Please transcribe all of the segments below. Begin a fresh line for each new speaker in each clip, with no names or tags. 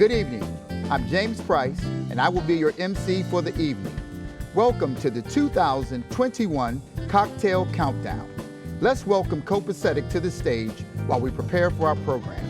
Good evening. I'm James Price, and I will be your MC for the evening. Welcome to the 2021 Cocktail Countdown. Let's welcome Copacetic to the stage while we prepare for our program.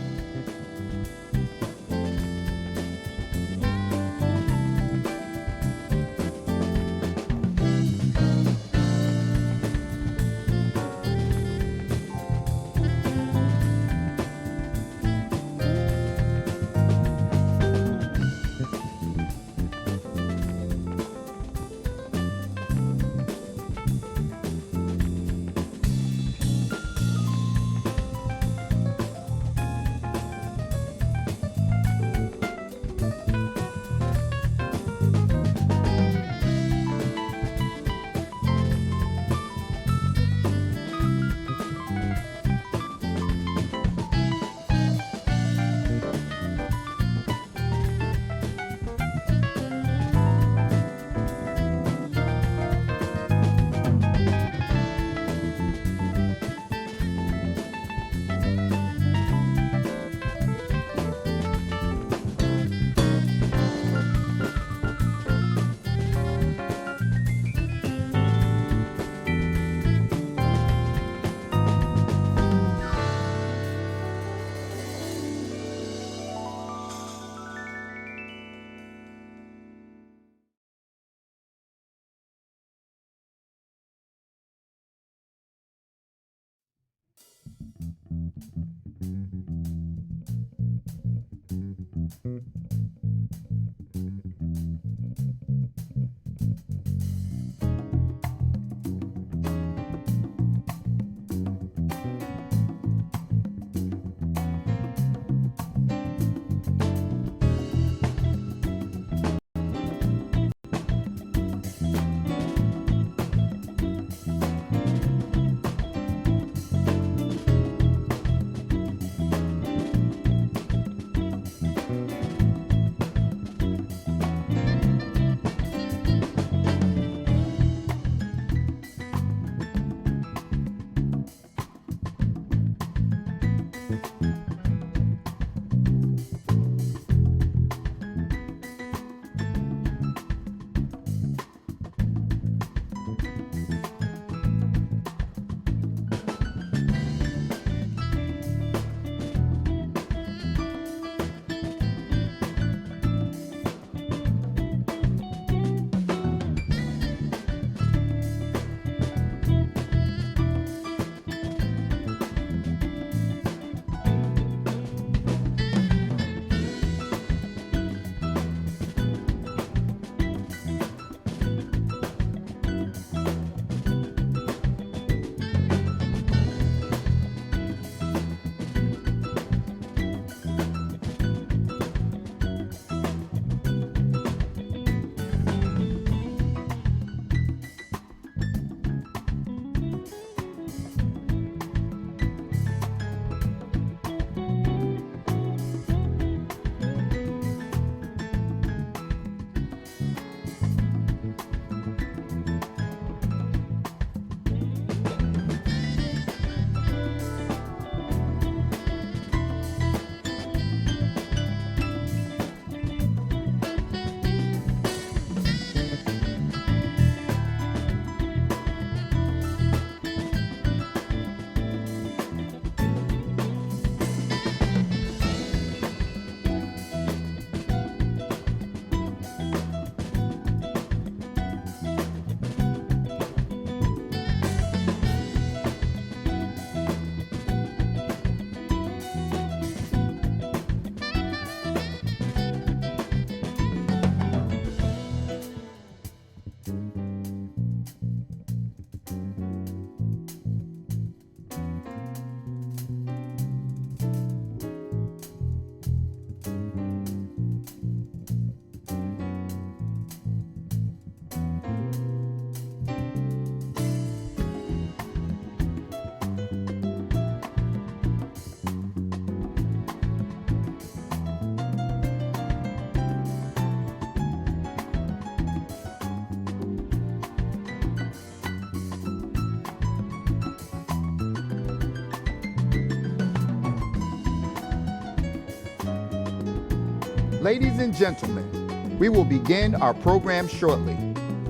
Ladies and gentlemen, we will begin our program shortly.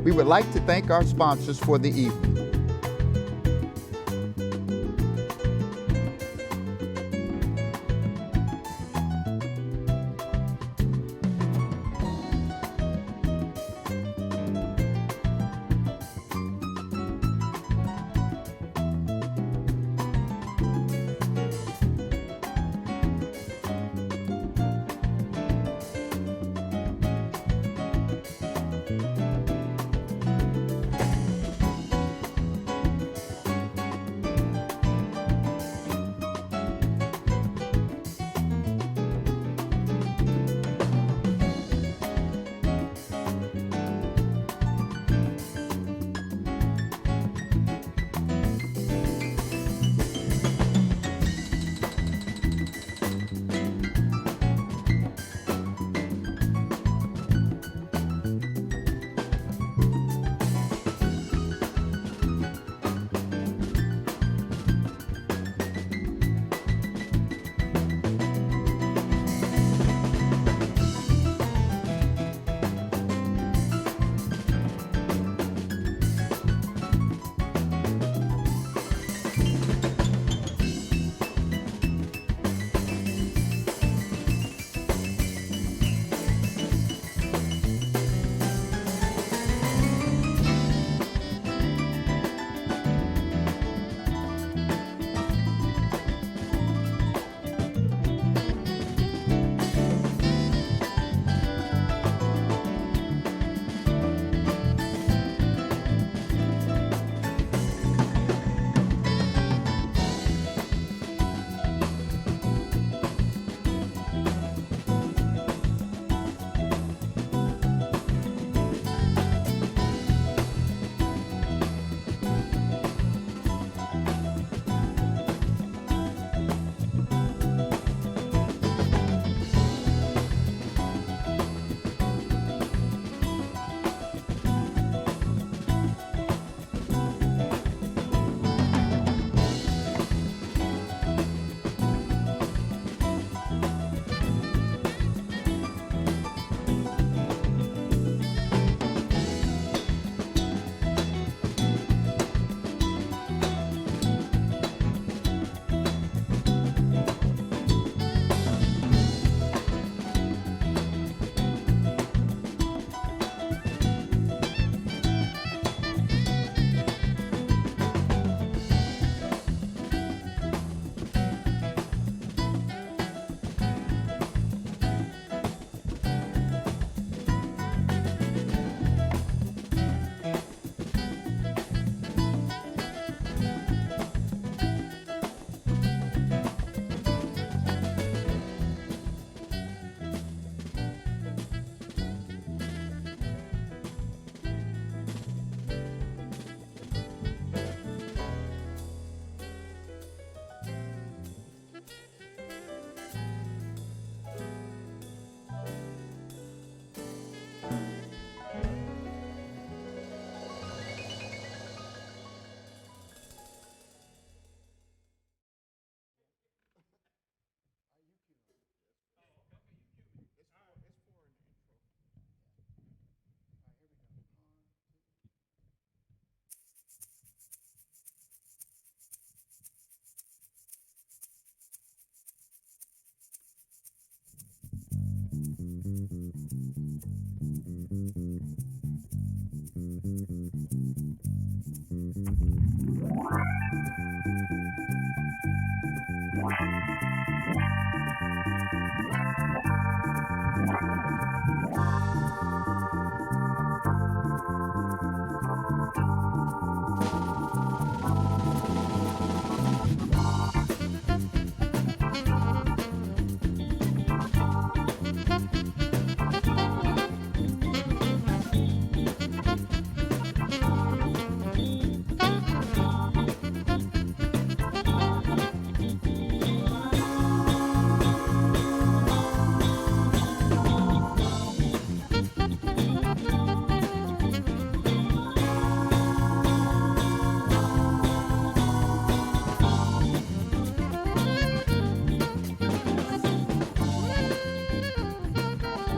We would like to thank our sponsors for the evening.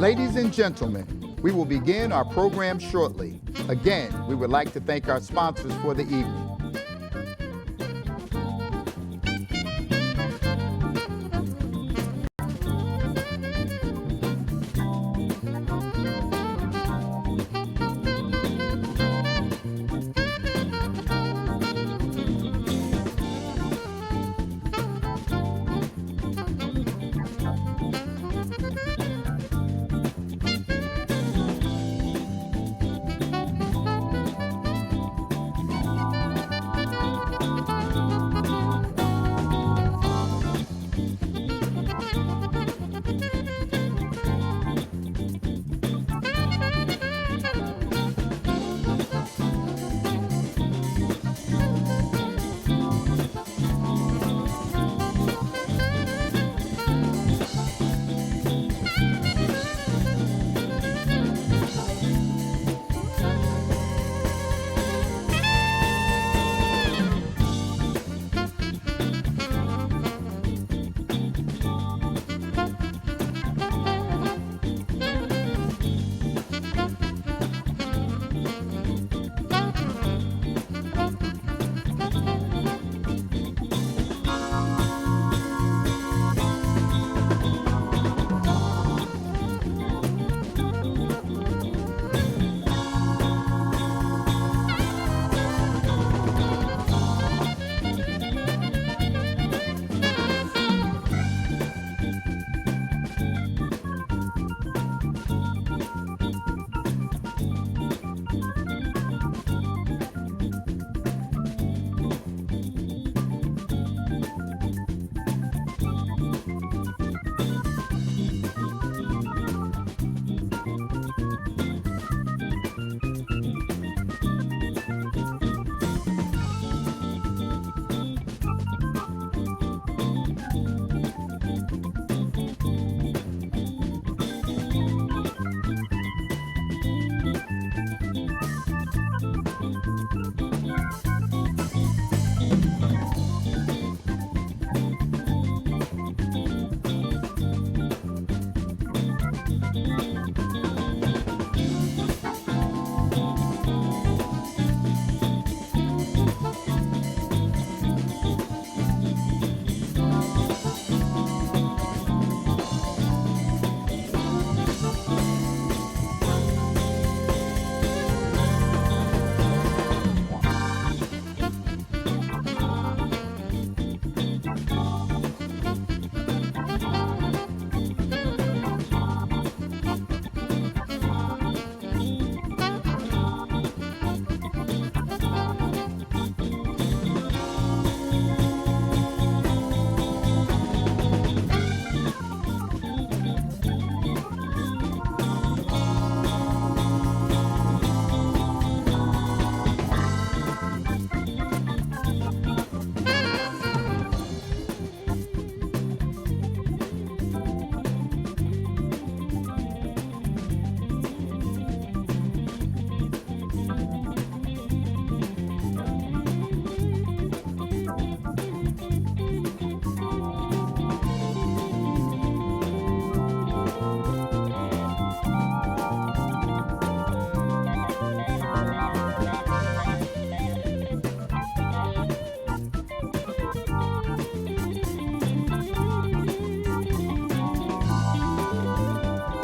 Ladies and gentlemen, we will begin our program shortly. Again, we would like to thank our sponsors for the evening.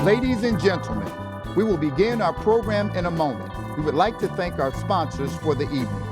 Ladies and gentlemen, We will begin our program in a moment. We would like to thank our sponsors for the evening.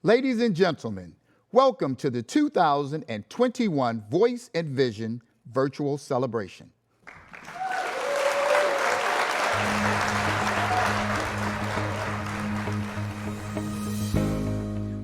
Ladies and gentlemen, welcome to the 2021 Voice and Vision Virtual Celebration.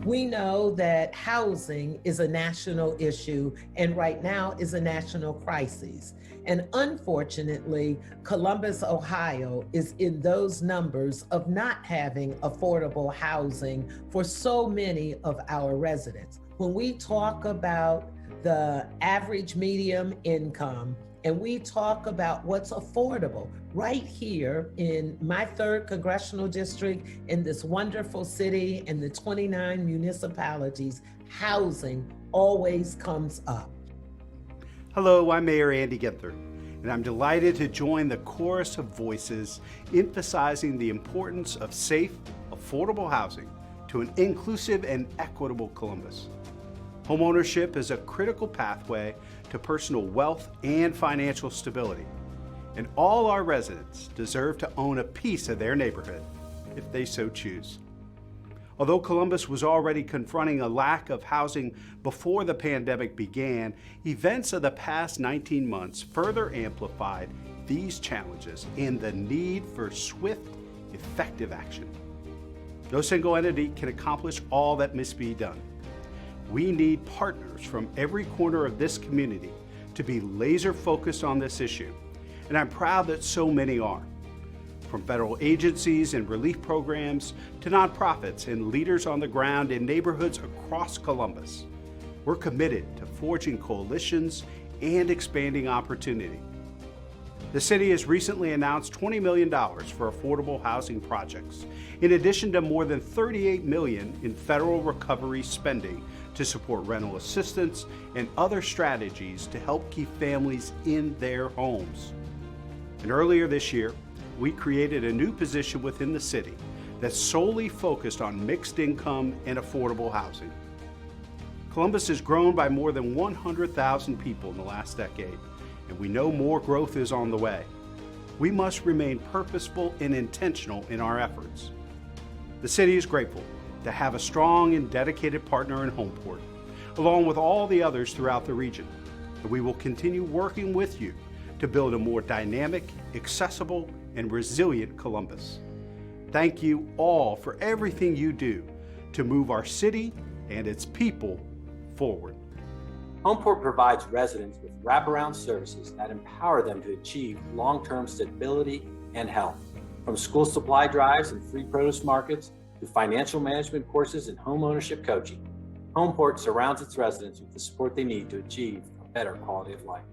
We know that housing is a national issue and right now is a national crisis. And unfortunately, Columbus, Ohio is in those numbers of not having affordable housing for so many of our residents. When we talk about the average medium income and we talk about what's affordable, right here in my 3rd congressional district, in this wonderful city and the 29 municipalities, housing always comes up.
Hello, I'm Mayor Andy Ginther, and I'm delighted to join the chorus of voices emphasizing the importance of safe, affordable housing to an inclusive and equitable Columbus. Homeownership is a critical pathway to personal wealth and financial stability, and all our residents deserve to own a piece of their neighborhood if they so choose. Although Columbus was already confronting a lack of housing before the pandemic began, events of the past 19 months further amplified these challenges and the need for swift, effective action. No single entity can accomplish all that must be done. We need partners from every corner of this community to be laser focused on this issue, and I'm proud that so many are. From federal agencies and relief programs to nonprofits and leaders on the ground in neighborhoods across Columbus, we're committed to forging coalitions and expanding opportunity. The city has recently announced $20 million for affordable housing projects, in addition to more than $38 million in federal recovery spending to support rental assistance and other strategies to help keep families in their homes. And earlier this year, we created a new position within the city that's solely focused on mixed income and affordable housing. Columbus has grown by more than 100,000 people in the last decade, and we know more growth is on the way. We must remain purposeful and intentional in our efforts. The city is grateful to have a strong and dedicated partner in Homeport, along with all the others throughout the region, and we will continue working with you to build a more dynamic, accessible, and resilient Columbus. Thank you all for everything you do to move our city and its people forward.
Homeport provides residents with wraparound services that empower them to achieve long-term stability and health. From school supply drives and free produce markets to financial management courses and homeownership coaching, Homeport surrounds its residents with the support they need to achieve a better quality of life.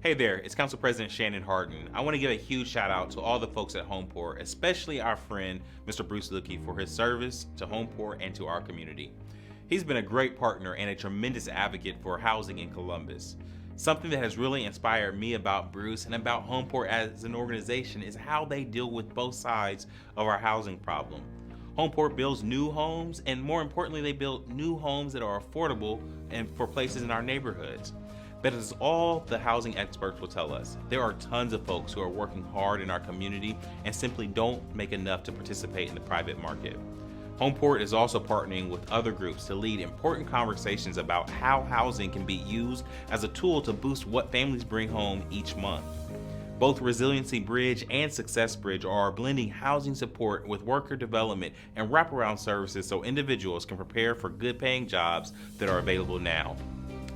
Hey there, it's Council President Shannon Harden. I want to give a huge shout out to all the folks at Homeport, especially our friend, Mr. Bruce Lukey, for his service to Homeport and to our community. He's been a great partner and a tremendous advocate for housing in Columbus. Something that has really inspired me about Bruce and about Homeport as an organization is how they deal with both sides of our housing problem. Homeport builds new homes, and more importantly, they build new homes that are affordable and for places in our neighborhoods. But as all the housing experts will tell us, there are tons of folks who are working hard in our community and simply don't make enough to participate in the private market. Homeport is also partnering with other groups to lead important conversations about how housing can be used as a tool to boost what families bring home each month. Both Resiliency Bridge and Success Bridge are blending housing support with worker development and wraparound services so individuals can prepare for good paying jobs that are available now.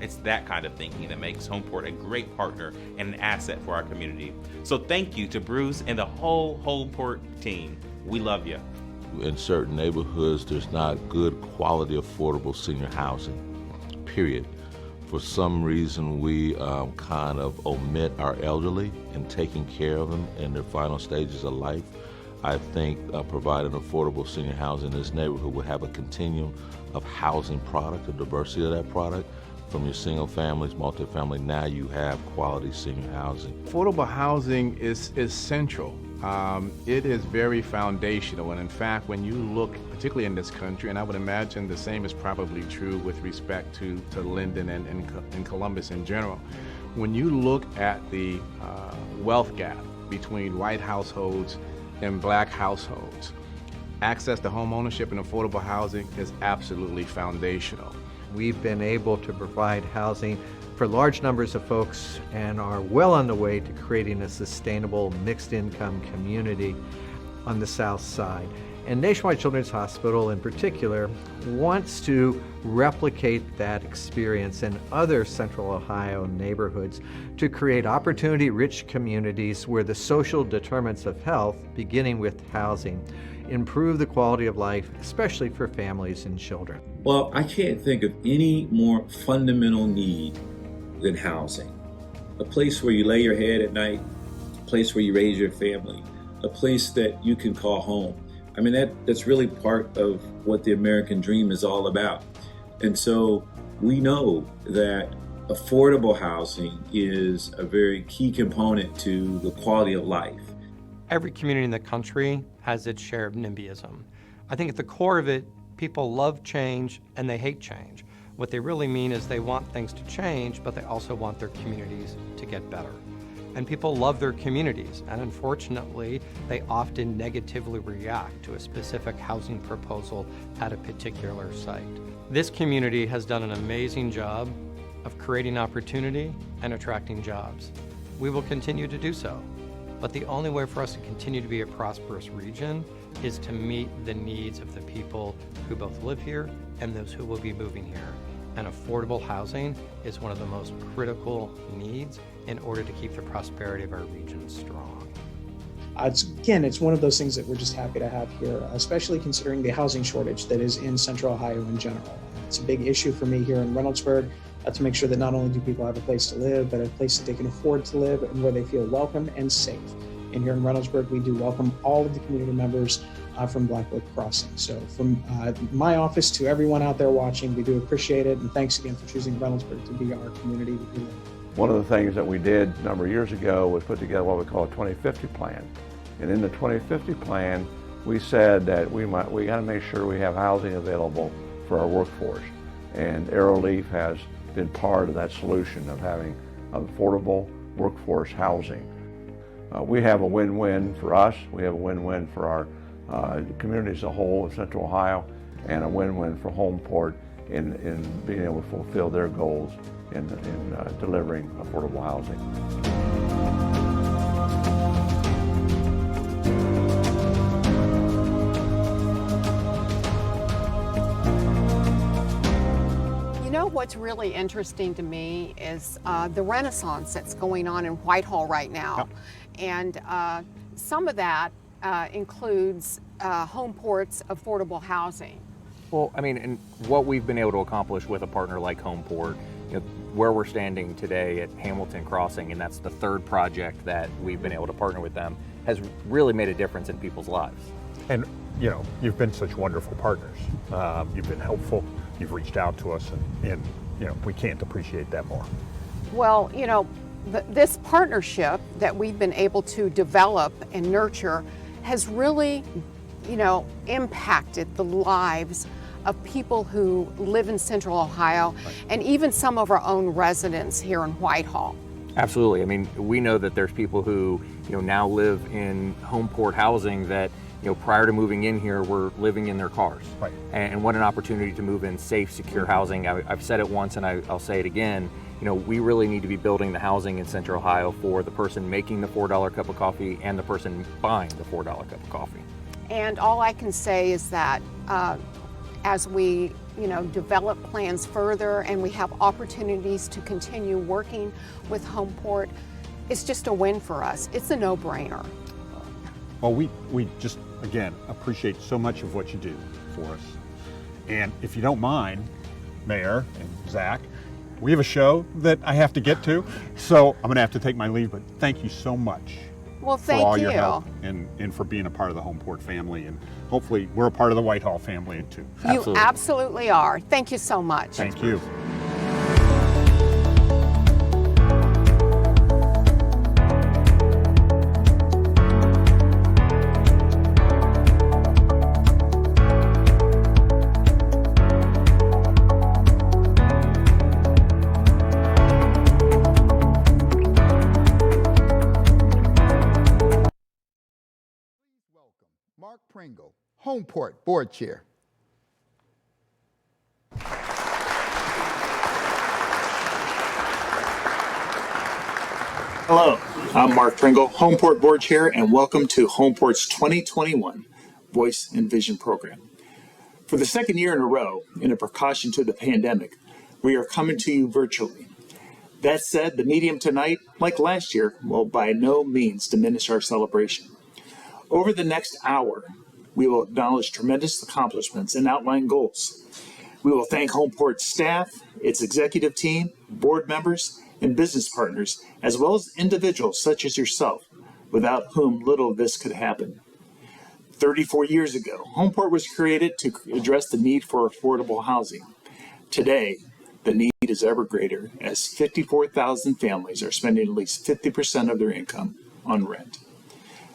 It's that kind of thinking that makes Homeport a great partner and an asset for our community. So thank you to Bruce and the whole Homeport team. We love you.
In certain neighborhoods, there's not good quality, affordable senior housing, period. For some reason, we kind of omit our elderly and taking care of them in their final stages of life. I think providing affordable senior housing in this neighborhood will have a continuum of housing product, the diversity of that product. From your single families, multifamily, now you have quality senior housing.
Affordable housing is central. It is very foundational, and in fact, when you look, particularly in this country, and I would imagine the same is probably true with respect to Linden and Columbus in general, when you look at the wealth gap between white households and black households, access to home ownership and affordable housing is absolutely foundational.
We've been able to provide housing for large numbers of folks and are well on the way to creating a sustainable mixed income community on the South Side. And Nationwide Children's Hospital in particular wants to replicate that experience in other Central Ohio neighborhoods to create opportunity-rich communities where the social determinants of health, beginning with housing, improve the quality of life, especially for families and children.
Well, I can't think of any more fundamental need than housing. A place where you lay your head at night, a place where you raise your family, a place that you can call home. I mean, that's really part of what the American dream is all about. And so we know that affordable housing is a very key component to the quality of life.
Every community in the country has its share of NIMBYism. I think at the core of it, people love change and they hate change. What they really mean is they want things to change, but they also want their communities to get better. And people love their communities, and unfortunately, they often negatively react to a specific housing proposal at a particular site. This community has done an amazing job of creating opportunity and attracting jobs. We will continue to do so. But the only way for us to continue to be a prosperous region is to meet the needs of the people who both live here and those who will be moving here. And affordable housing is one of the most critical needs in order to keep the prosperity of our region strong.
It's one of those things that we're just happy to have here, especially considering the housing shortage that is in Central Ohio in general. It's a big issue for me here in Reynoldsburg to make sure that not only do people have a place to live, but a place that they can afford to live and where they feel welcome and safe. And here in Reynoldsburg, we do welcome all of the community members from Blackwood Crossing. So from my office to everyone out there watching, we do appreciate it. And thanks again for choosing Reynoldsburg to be our community that we live in.
One of the things that we did a number of years ago was put together what we call a 2050 plan. And in the 2050 plan, we said that we got to make sure we have housing available for our workforce. And Arrowleaf has been part of that solution of having affordable workforce housing. We have a win-win for us, we have a win-win for our community as a whole of Central Ohio, and a win-win for Homeport in being able to fulfill their goals in delivering affordable housing.
What's really interesting to me is the renaissance that's going on in Whitehall right now. Yep. And some of that includes Homeport's affordable housing.
Well, I mean, and what we've been able to accomplish with a partner like Homeport, where we're standing today at Hamilton Crossing, and that's the third project that we've been able to partner with them, has really made a difference in people's lives.
And, you've been such wonderful partners. You've been helpful. You've reached out to us, and we can't appreciate that more.
Well, this partnership that we've been able to develop and nurture has really, impacted the lives of people who live in Central Ohio and even some of our own residents here in Whitehall.
Absolutely. I mean, we know that there's people who, now live in Homeport housing that, prior to moving in here were living in their cars.
Right.
And what an opportunity to move in safe, secure housing. I've said it once and I'll say it again. We really need to be building the housing in Central Ohio for the person making the $4 cup of coffee and the person buying the $4 cup of coffee.
And all I can say is that as we develop plans further and we have opportunities to continue working with Homeport, it's just a win for us. It's a no-brainer.
Well, we just, again, appreciate so much of what you do for us. And if you don't mind, Mayor and Zach, we have a show that I have to get to, so I'm going to have to take my leave, but thank you so much.
Well, thank
for all
you.
your help and for being a part of the Homeport family, and hopefully we're a part of the Whitehall family too.
You absolutely are. Thank you so much.
Thank you.
Mark Pringle, Homeport Board Chair.
Hello, I'm Mark Pringle, Homeport Board Chair, and welcome to Homeport's 2021 Voice and Vision Program. For the second year in a row, in a precaution to the pandemic, we are coming to you virtually. That said, the medium tonight, like last year, will by no means diminish our celebration. Over the next hour, we will acknowledge tremendous accomplishments and outline goals. We will thank Homeport's staff, its executive team, board members, and business partners, as well as individuals such as yourself, without whom little of this could happen. 34 years ago, Homeport was created to address the need for affordable housing. Today, the need is ever greater, as 54,000 families are spending at least 50% of their income on rent.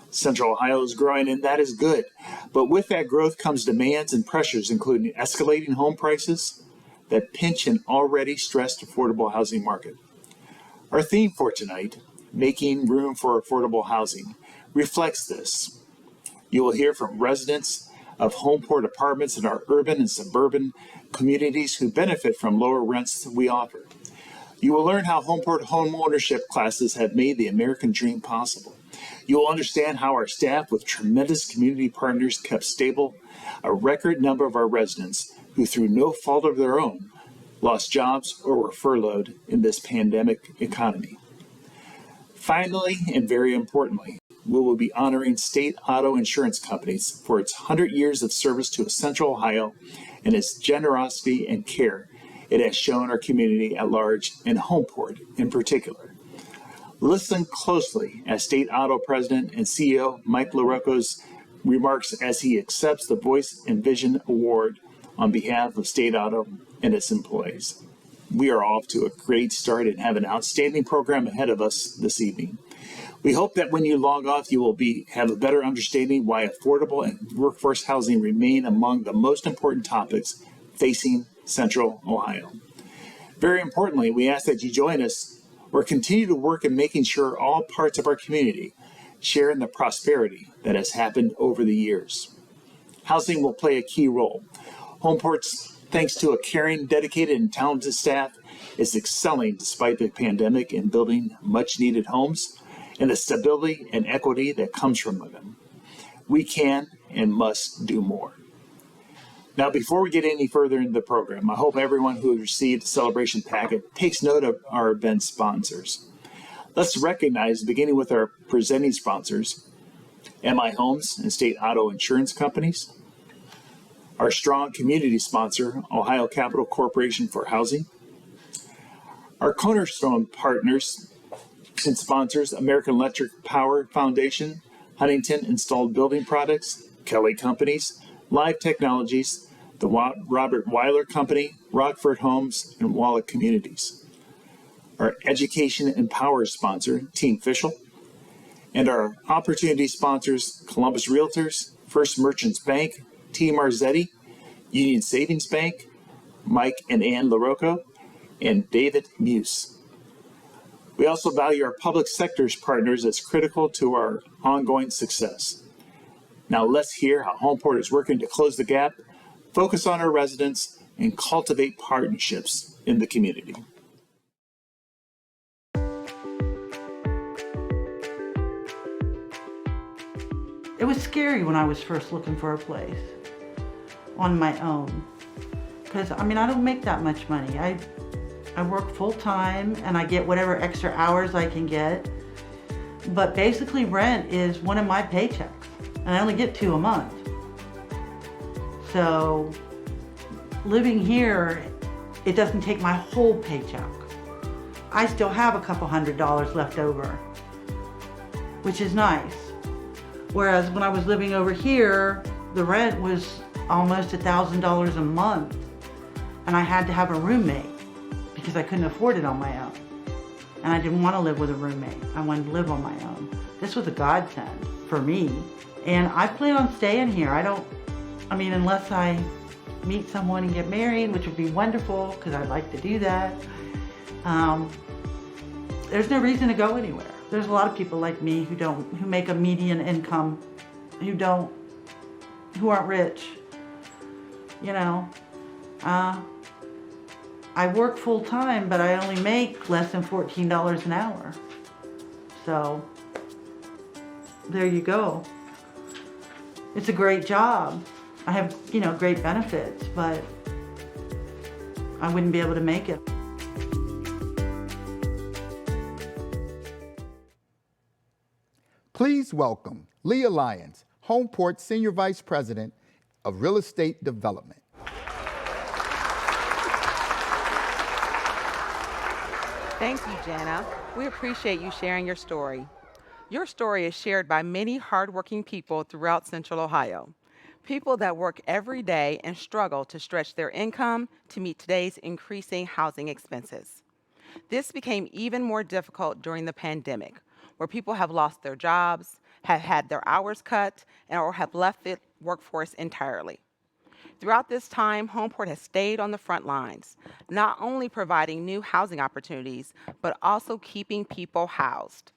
Central Ohio is growing, and that is good. But with that growth comes demands and pressures, including escalating home prices that pinch an already stressed affordable housing market. Our theme for tonight, Making Room for Affordable Housing, reflects this. You will hear from residents of Homeport apartments in our urban and suburban communities who benefit from lower rents that we offer. You will learn how Homeport home ownership classes have made the American dream possible. You will understand how our staff with tremendous community partners kept stable a record number of our residents who, through no fault of their own, lost jobs or were furloughed in this pandemic economy. Finally, and very importantly, we will be honoring State Auto Insurance Companies for its 100 years of service to Central Ohio and its generosity and care it has shown our community at large and Homeport in particular. Listen closely as State Auto President and CEO Mike LaRocco's remarks as he accepts the Voice and Vision Award on behalf of State Auto and its employees. We are off to a great start and have an outstanding program ahead of us this evening. We hope that when you log off, you will have a better understanding why affordable and workforce housing remain among the most important topics facing Central Ohio. Very importantly, we ask that you join us or continue to work in making sure all parts of our community share in the prosperity that has happened over the years. Housing will play a key role. Homeport's, thanks to a caring, dedicated, and talented staff, is excelling despite the pandemic in building much-needed homes and the stability and equity that comes from them. We can and must do more. Now, before we get any further into the program, I hope everyone who has received the celebration packet takes note of our event sponsors. Let's recognize, beginning with our presenting sponsors, MI Homes and State Auto Insurance Companies, our strong community sponsor, Ohio Capital Corporation for Housing, our cornerstone partners and sponsors, American Electric Power Foundation, Huntington Installed Building Products, Kelly Companies, Live Technologies, the Robert Weiler Company, Rockford Homes, and Wallach Communities. Our Education and Power sponsor, Team Fishel, and our opportunity sponsors, Columbus Realtors, First Merchants Bank, T. Marzetti, Union Savings Bank, Mike and Ann LaRocco, and David Muse. We also value our public sector's partners as critical to our ongoing success. Now let's hear how Homeport is working to close the gap, focus on our residents, and cultivate partnerships in the community.
It was scary when I was first looking for a place on my own. Because, I mean, I don't make that much money. I work full-time and I get whatever extra hours I can get. But basically rent is one of my paychecks. And I only get 2 a month. So living here, it doesn't take my whole paycheck. I still have a couple $100 left over, which is nice. Whereas when I was living over here, the rent was almost $1,000 a month. And I had to have a roommate because I couldn't afford it on my own. And I didn't want to live with a roommate. I wanted to live on my own. This was a godsend for me. And I plan on staying here. Unless I meet someone and get married, which would be wonderful because I'd like to do that. There's no reason to go anywhere. There's a lot of people like me who make a median income, who aren't rich. I work full time, but I only make less than $14 an hour. So there you go. It's a great job. I have, great benefits, but I wouldn't be able to make it.
Please welcome Leah Lyons, Homeport Senior Vice President of Real Estate Development.
Thank you, Jana. We appreciate you sharing your story. Your story is shared by many hardworking people throughout Central Ohio. People that work every day and struggle to stretch their income to meet today's increasing housing expenses. This became even more difficult during the pandemic, where people have lost their jobs, have had their hours cut, or have left the workforce entirely. Throughout this time, Homeport has stayed on the front lines, not only providing new housing opportunities, but also keeping people housed.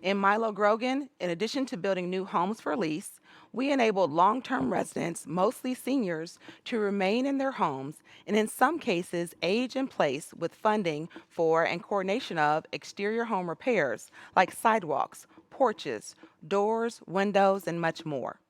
In Milo Grogan, in addition to building new homes for lease, we enabled long-term residents, mostly seniors, to remain in their homes and in some cases age in place with funding for and coordination of exterior home repairs like sidewalks, porches, doors, windows, and much more.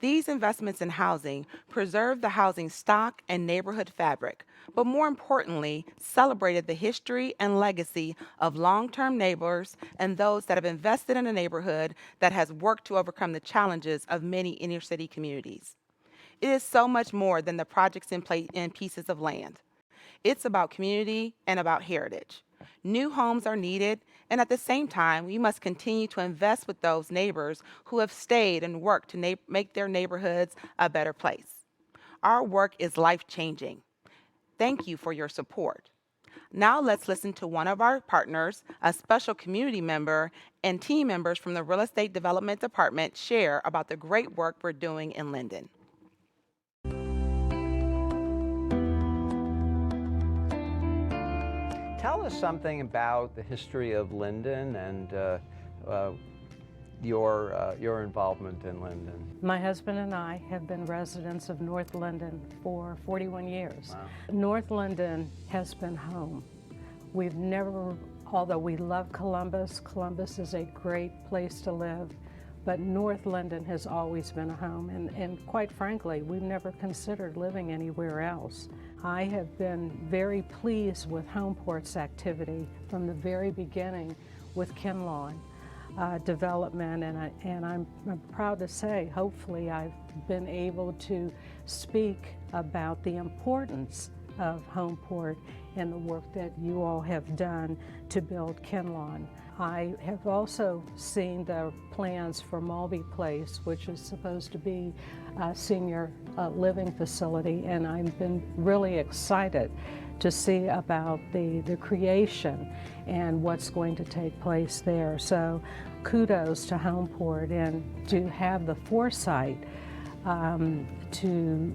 These investments in housing preserved the housing stock and neighborhood fabric, but more importantly, celebrated the history and legacy of long-term neighbors and those that have invested in a neighborhood that has worked to overcome the challenges of many inner-city communities. It is so much more than the projects in pieces of land. It's about community and about heritage. New homes are needed, and at the same time, we must continue to invest with those neighbors who have stayed and worked to make their neighborhoods a better place. Our work is life-changing. Thank you for your support. Now let's listen to one of our partners, a special community member, and team members from the Real Estate Development Department share about the great work we're doing in Linden.
Tell us something about the history of Linden and your involvement in Linden.
My husband and I have been residents of North Linden for 41 years.
Wow.
North Linden has been home. We've never, although we love Columbus, Columbus is a great place to live, but North Linden has always been a home, and quite frankly, we've never considered living anywhere else. I have been very pleased with Homeport's activity from the very beginning with Kinlawn development, and I'm proud to say, hopefully, I've been able to speak about the importance of Homeport and the work that you all have done to build Kinlawn. I have also seen the plans for Mulvey Place, which is supposed to be a senior living facility, and I've been really excited to see about the creation and what's going to take place there. So kudos to Homeport, and to have the foresight to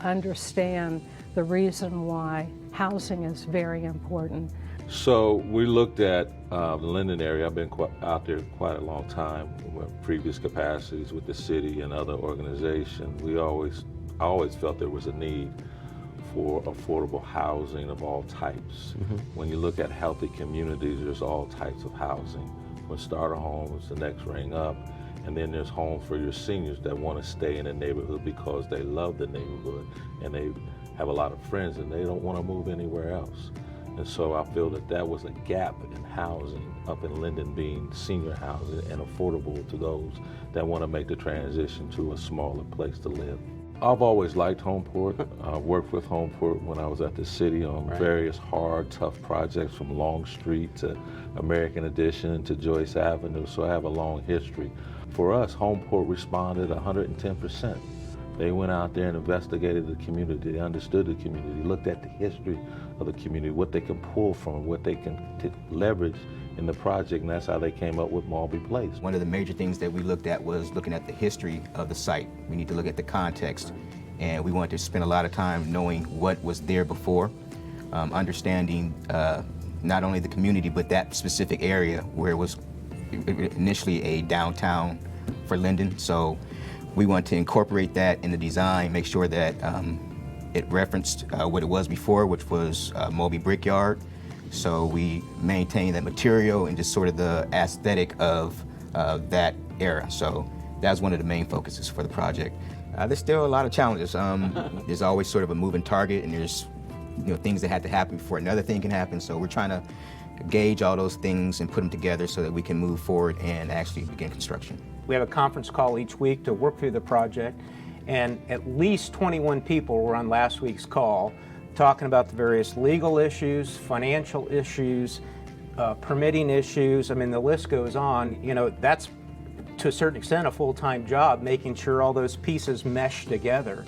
understand the reason why housing is very important.
So we looked at the Linden area. I've been out there quite a long time with previous capacities with the city and other organizations. I always felt there was a need for affordable housing of all types. When you look at healthy communities, there's all types of housing. From starter homes, the next ring up, and then there's homes for your seniors that want to stay in the neighborhood because they love the neighborhood and they have a lot of friends and they don't want to move anywhere else. And so I feel that that was a gap in housing up in Linden, being senior housing and affordable to those that want to make the transition to a smaller place to live. I've always liked Homeport. I worked with Homeport when I was at the city on various hard, tough projects from Long Street to American Addition to Joyce Avenue, so I have a long history. For us, Homeport responded 110%. They went out there and investigated the community. They understood the community, looked at the history of the community, what they can pull from, what they can leverage in the project, and that's how they came up with Malby Place.
One of the major things that we looked at was looking at the history of the site. We need to look at the context, and we wanted to spend a lot of time knowing what was there before, understanding not only the community, but that specific area where it was initially a downtown for Linden. So we want to incorporate that in the design, make sure that it referenced what it was before, which was Moby Brickyard. So we maintain that material and just sort of the aesthetic of that era. So that was one of the main focuses for the project. There's still a lot of challenges. There's always sort of a moving target, and there's things that had to happen before another thing can happen. So we're trying to gauge all those things and put them together so that we can move forward and actually begin construction.
We have a conference call each week to work through the project, and at least 21 people were on last week's call talking about the various legal issues, financial issues, permitting issues. I mean, the list goes on. That's to a certain extent a full-time job, making sure all those pieces mesh together.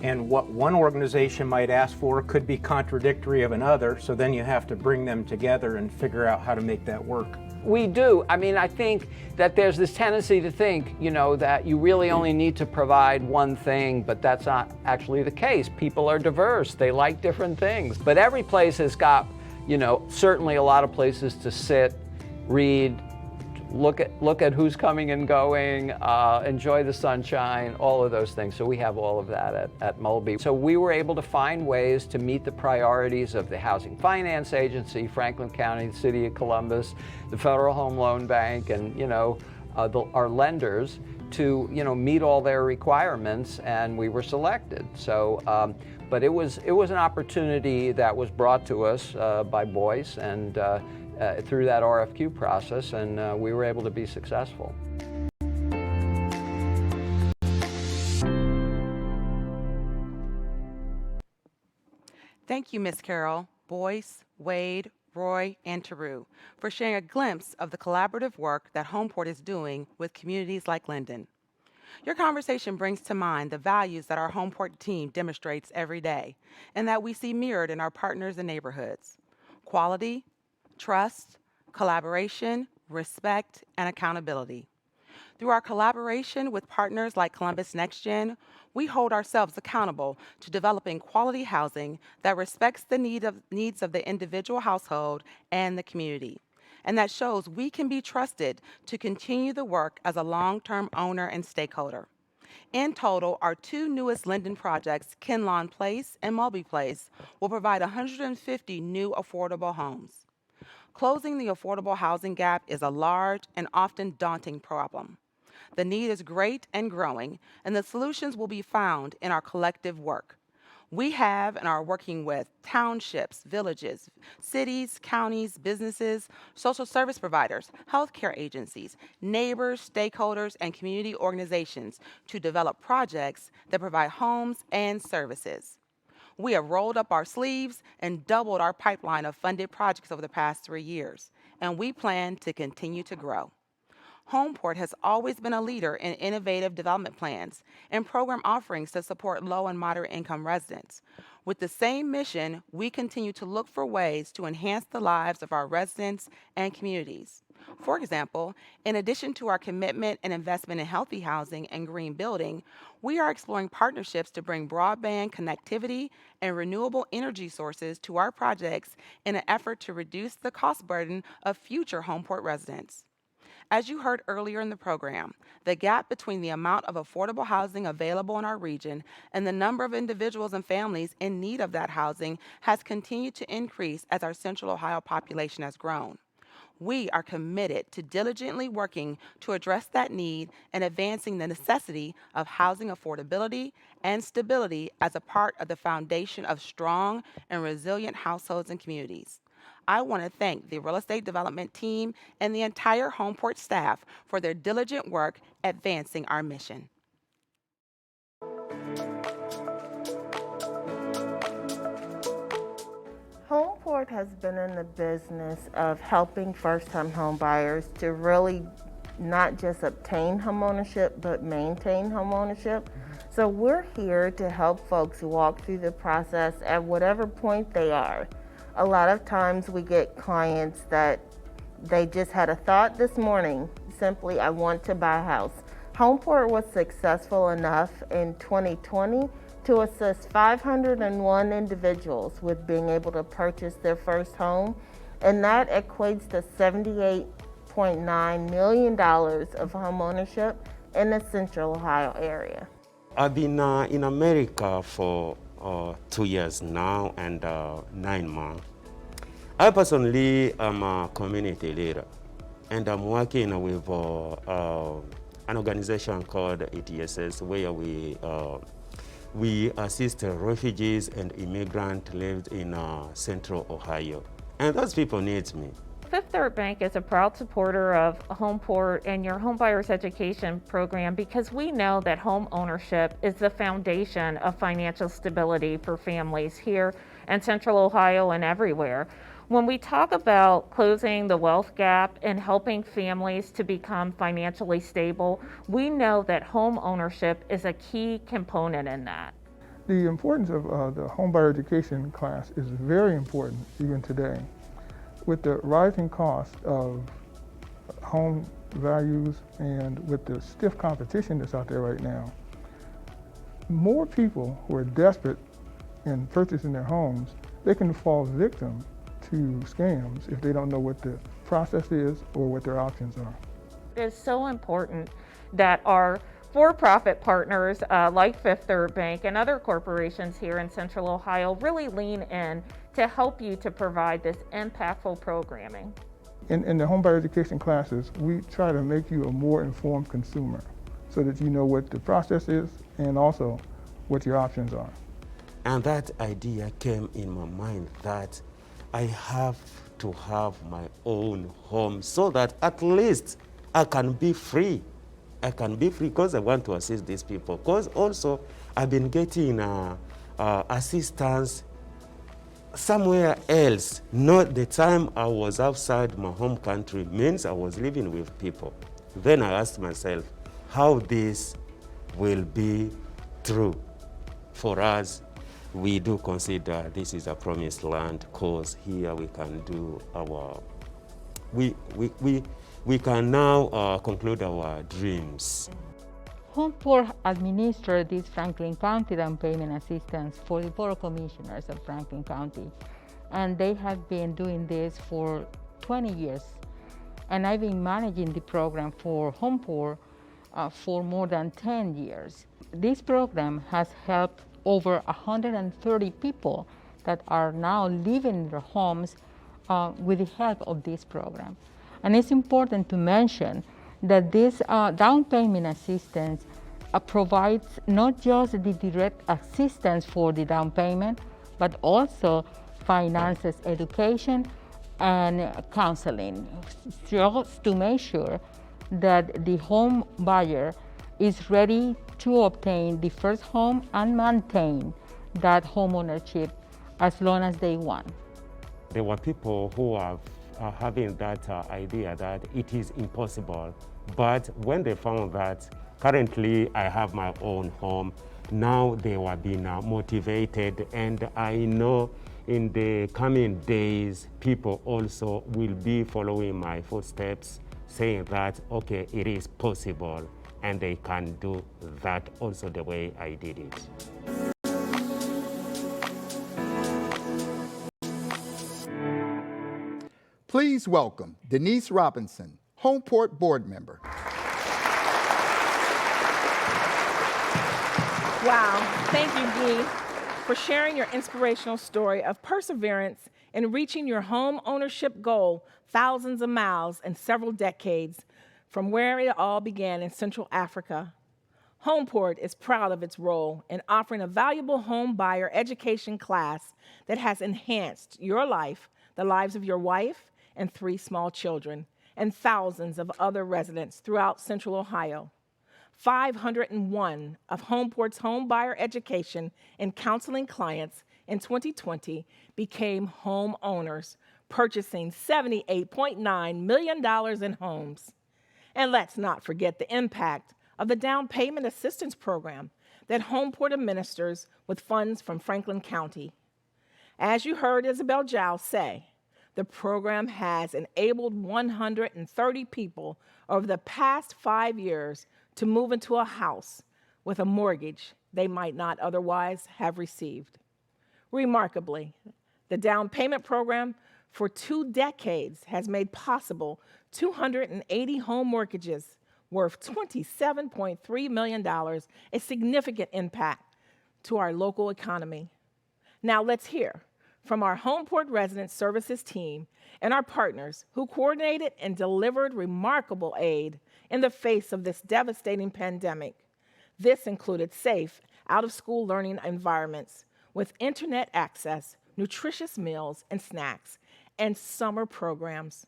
And what one organization might ask for could be contradictory of another, so then you have to bring them together and figure out how to make that work.
We do. I mean, I think that there's this tendency to think, that you really only need to provide one thing, but that's not actually the case. People are diverse. They like different things. But every place has got, certainly a lot of places to sit, read, look at who's coming and going, enjoy the sunshine, all of those things. So we have all of that at Mulby. So we were able to find ways to meet the priorities of the Housing Finance Agency, Franklin County, the City of Columbus, the Federal Home Loan Bank, and our lenders to meet all their requirements, and we were selected. So, but it was an opportunity that was brought to us by Boyce and through that RFQ process, and we were able to be successful.
Thank you, Ms. Carroll, Boyce, Wade, Roy, and Teru for sharing a glimpse of the collaborative work that Homeport is doing with communities like Linden. Your conversation brings to mind the values that our Homeport team demonstrates every day and that we see mirrored in our partners and neighborhoods: quality, trust, collaboration, respect, and accountability. Through our collaboration with partners like Columbus NextGen, we hold ourselves accountable to developing quality housing that respects the needs of the individual household and the community, and that shows we can be trusted to continue the work as a long-term owner and stakeholder. In total, our two newest Linden projects, Kinlawn Place and Mulby Place, will provide 150 new affordable homes. Closing the affordable housing gap is a large and often daunting problem. The need is great and growing, and the solutions will be found in our collective work. We have and are working with townships, villages, cities, counties, businesses, social service providers, healthcare agencies, neighbors, stakeholders, and community organizations to develop projects that provide homes and services. We have rolled up our sleeves and doubled our pipeline of funded projects over the past 3 years, and we plan to continue to grow. Homeport has always been a leader in innovative development plans and program offerings to support low and moderate income residents. With the same mission, we continue to look for ways to enhance the lives of our residents and communities. For example, in addition to our commitment and investment in healthy housing and green building, we are exploring partnerships to bring broadband connectivity and renewable energy sources to our projects in an effort to reduce the cost burden of future Homeport residents. As you heard earlier in the program, the gap between the amount of affordable housing available in our region and the number of individuals and families in need of that housing has continued to increase as our Central Ohio population has grown. We are committed to diligently working to address that need and advancing the necessity of housing affordability and stability as a part of the foundation of strong and resilient households and communities. I want to thank the real estate development team and the entire Homeport staff for their diligent work advancing our mission.
Homeport has been in the business of helping first-time home buyers to really not just obtain homeownership, but maintain homeownership. So we're here to help folks walk through the process at whatever point they are. A lot of times we get clients that they just had a thought this morning, simply, I want to buy a house. Homeport was successful enough in 2020 to assist 501 individuals with being able to purchase their first home, and that equates to $78.9 million of home ownership in the Central Ohio area.
I've been in America for 2 years now and 9 months. I personally am a community leader, and I'm working with an organization called ETSS, where we assist refugees and immigrants lived in Central Ohio. And those people need me.
Fifth Third Bank is a proud supporter of Homeport and your homebuyers education program because we know that home ownership is the foundation of financial stability for families here in Central Ohio and everywhere. When we talk about closing the wealth gap and helping families to become financially stable, we know that home ownership is a key component in that.
The importance of the homebuyer education class is very important even today. With the rising cost of home values and with the stiff competition that's out there right now, more people who are desperate in purchasing their homes, they can fall victim to scams if they don't know what the process is or what their options are.
It is so important that our for-profit partners like Fifth Third Bank and other corporations here in Central Ohio really lean in to help you to provide this impactful programming.
In the homebuyer education classes, we try to make you a more informed consumer so that you know what the process is and also what your options are.
And that idea came in my mind that I have to have my own home so that at least I can be free. I can be free because I want to assist these people. Because also I've been getting assistance somewhere else, not the time I was outside my home country, means I was living with people. Then I asked myself how this will be true for us. We do consider this is a promised land because here we can do our, we can now conclude our dreams.
Homeport administers this Franklin County down payment assistance for the Board of Commissioners of Franklin County. And they have been doing this for 20 years. And I've been managing the program for Homeport for more than 10 years. This program has helped over 130 people that are now living in their homes with the help of this program. And it's important to mention that this down payment assistance provides not just the direct assistance for the down payment, but also finances, education, and counseling, just to make sure that the home buyer is ready to obtain the first home and maintain that home ownership as long as they want.
There were people who are having that idea that it is impossible, but when they found that currently I have my own home, now they were being motivated, and I know in the coming days, people also will be following my footsteps, saying that, okay, it is possible, and they can do that also the way I did it.
Please welcome Denise Robinson, Homeport board member.
Wow, thank you, Guy, for sharing your inspirational story of perseverance in reaching your home ownership goal thousands of miles and several decades from where it all began in Central Africa. Homeport is proud of its role in offering a valuable home buyer education class that has enhanced your life, the lives of your wife and 3 small children, and thousands of other residents throughout Central Ohio. 501 of Homeport's home buyer education and counseling clients in 2020 became homeowners, purchasing $78.9 million in homes. And let's not forget the impact of the down payment assistance program that Homeport administers with funds from Franklin County. As you heard Isabel Giles say, the program has enabled 130 people over the past 5 years to move into a house with a mortgage they might not otherwise have received. Remarkably, the down payment program for 2 decades has made possible 280 home mortgages worth $27.3 million, a significant impact to our local economy. Now let's hear from our Homeport Resident Services team and our partners who coordinated and delivered remarkable aid in the face of this devastating pandemic. This included safe, out-of-school learning environments with internet access, nutritious meals and snacks, and summer programs.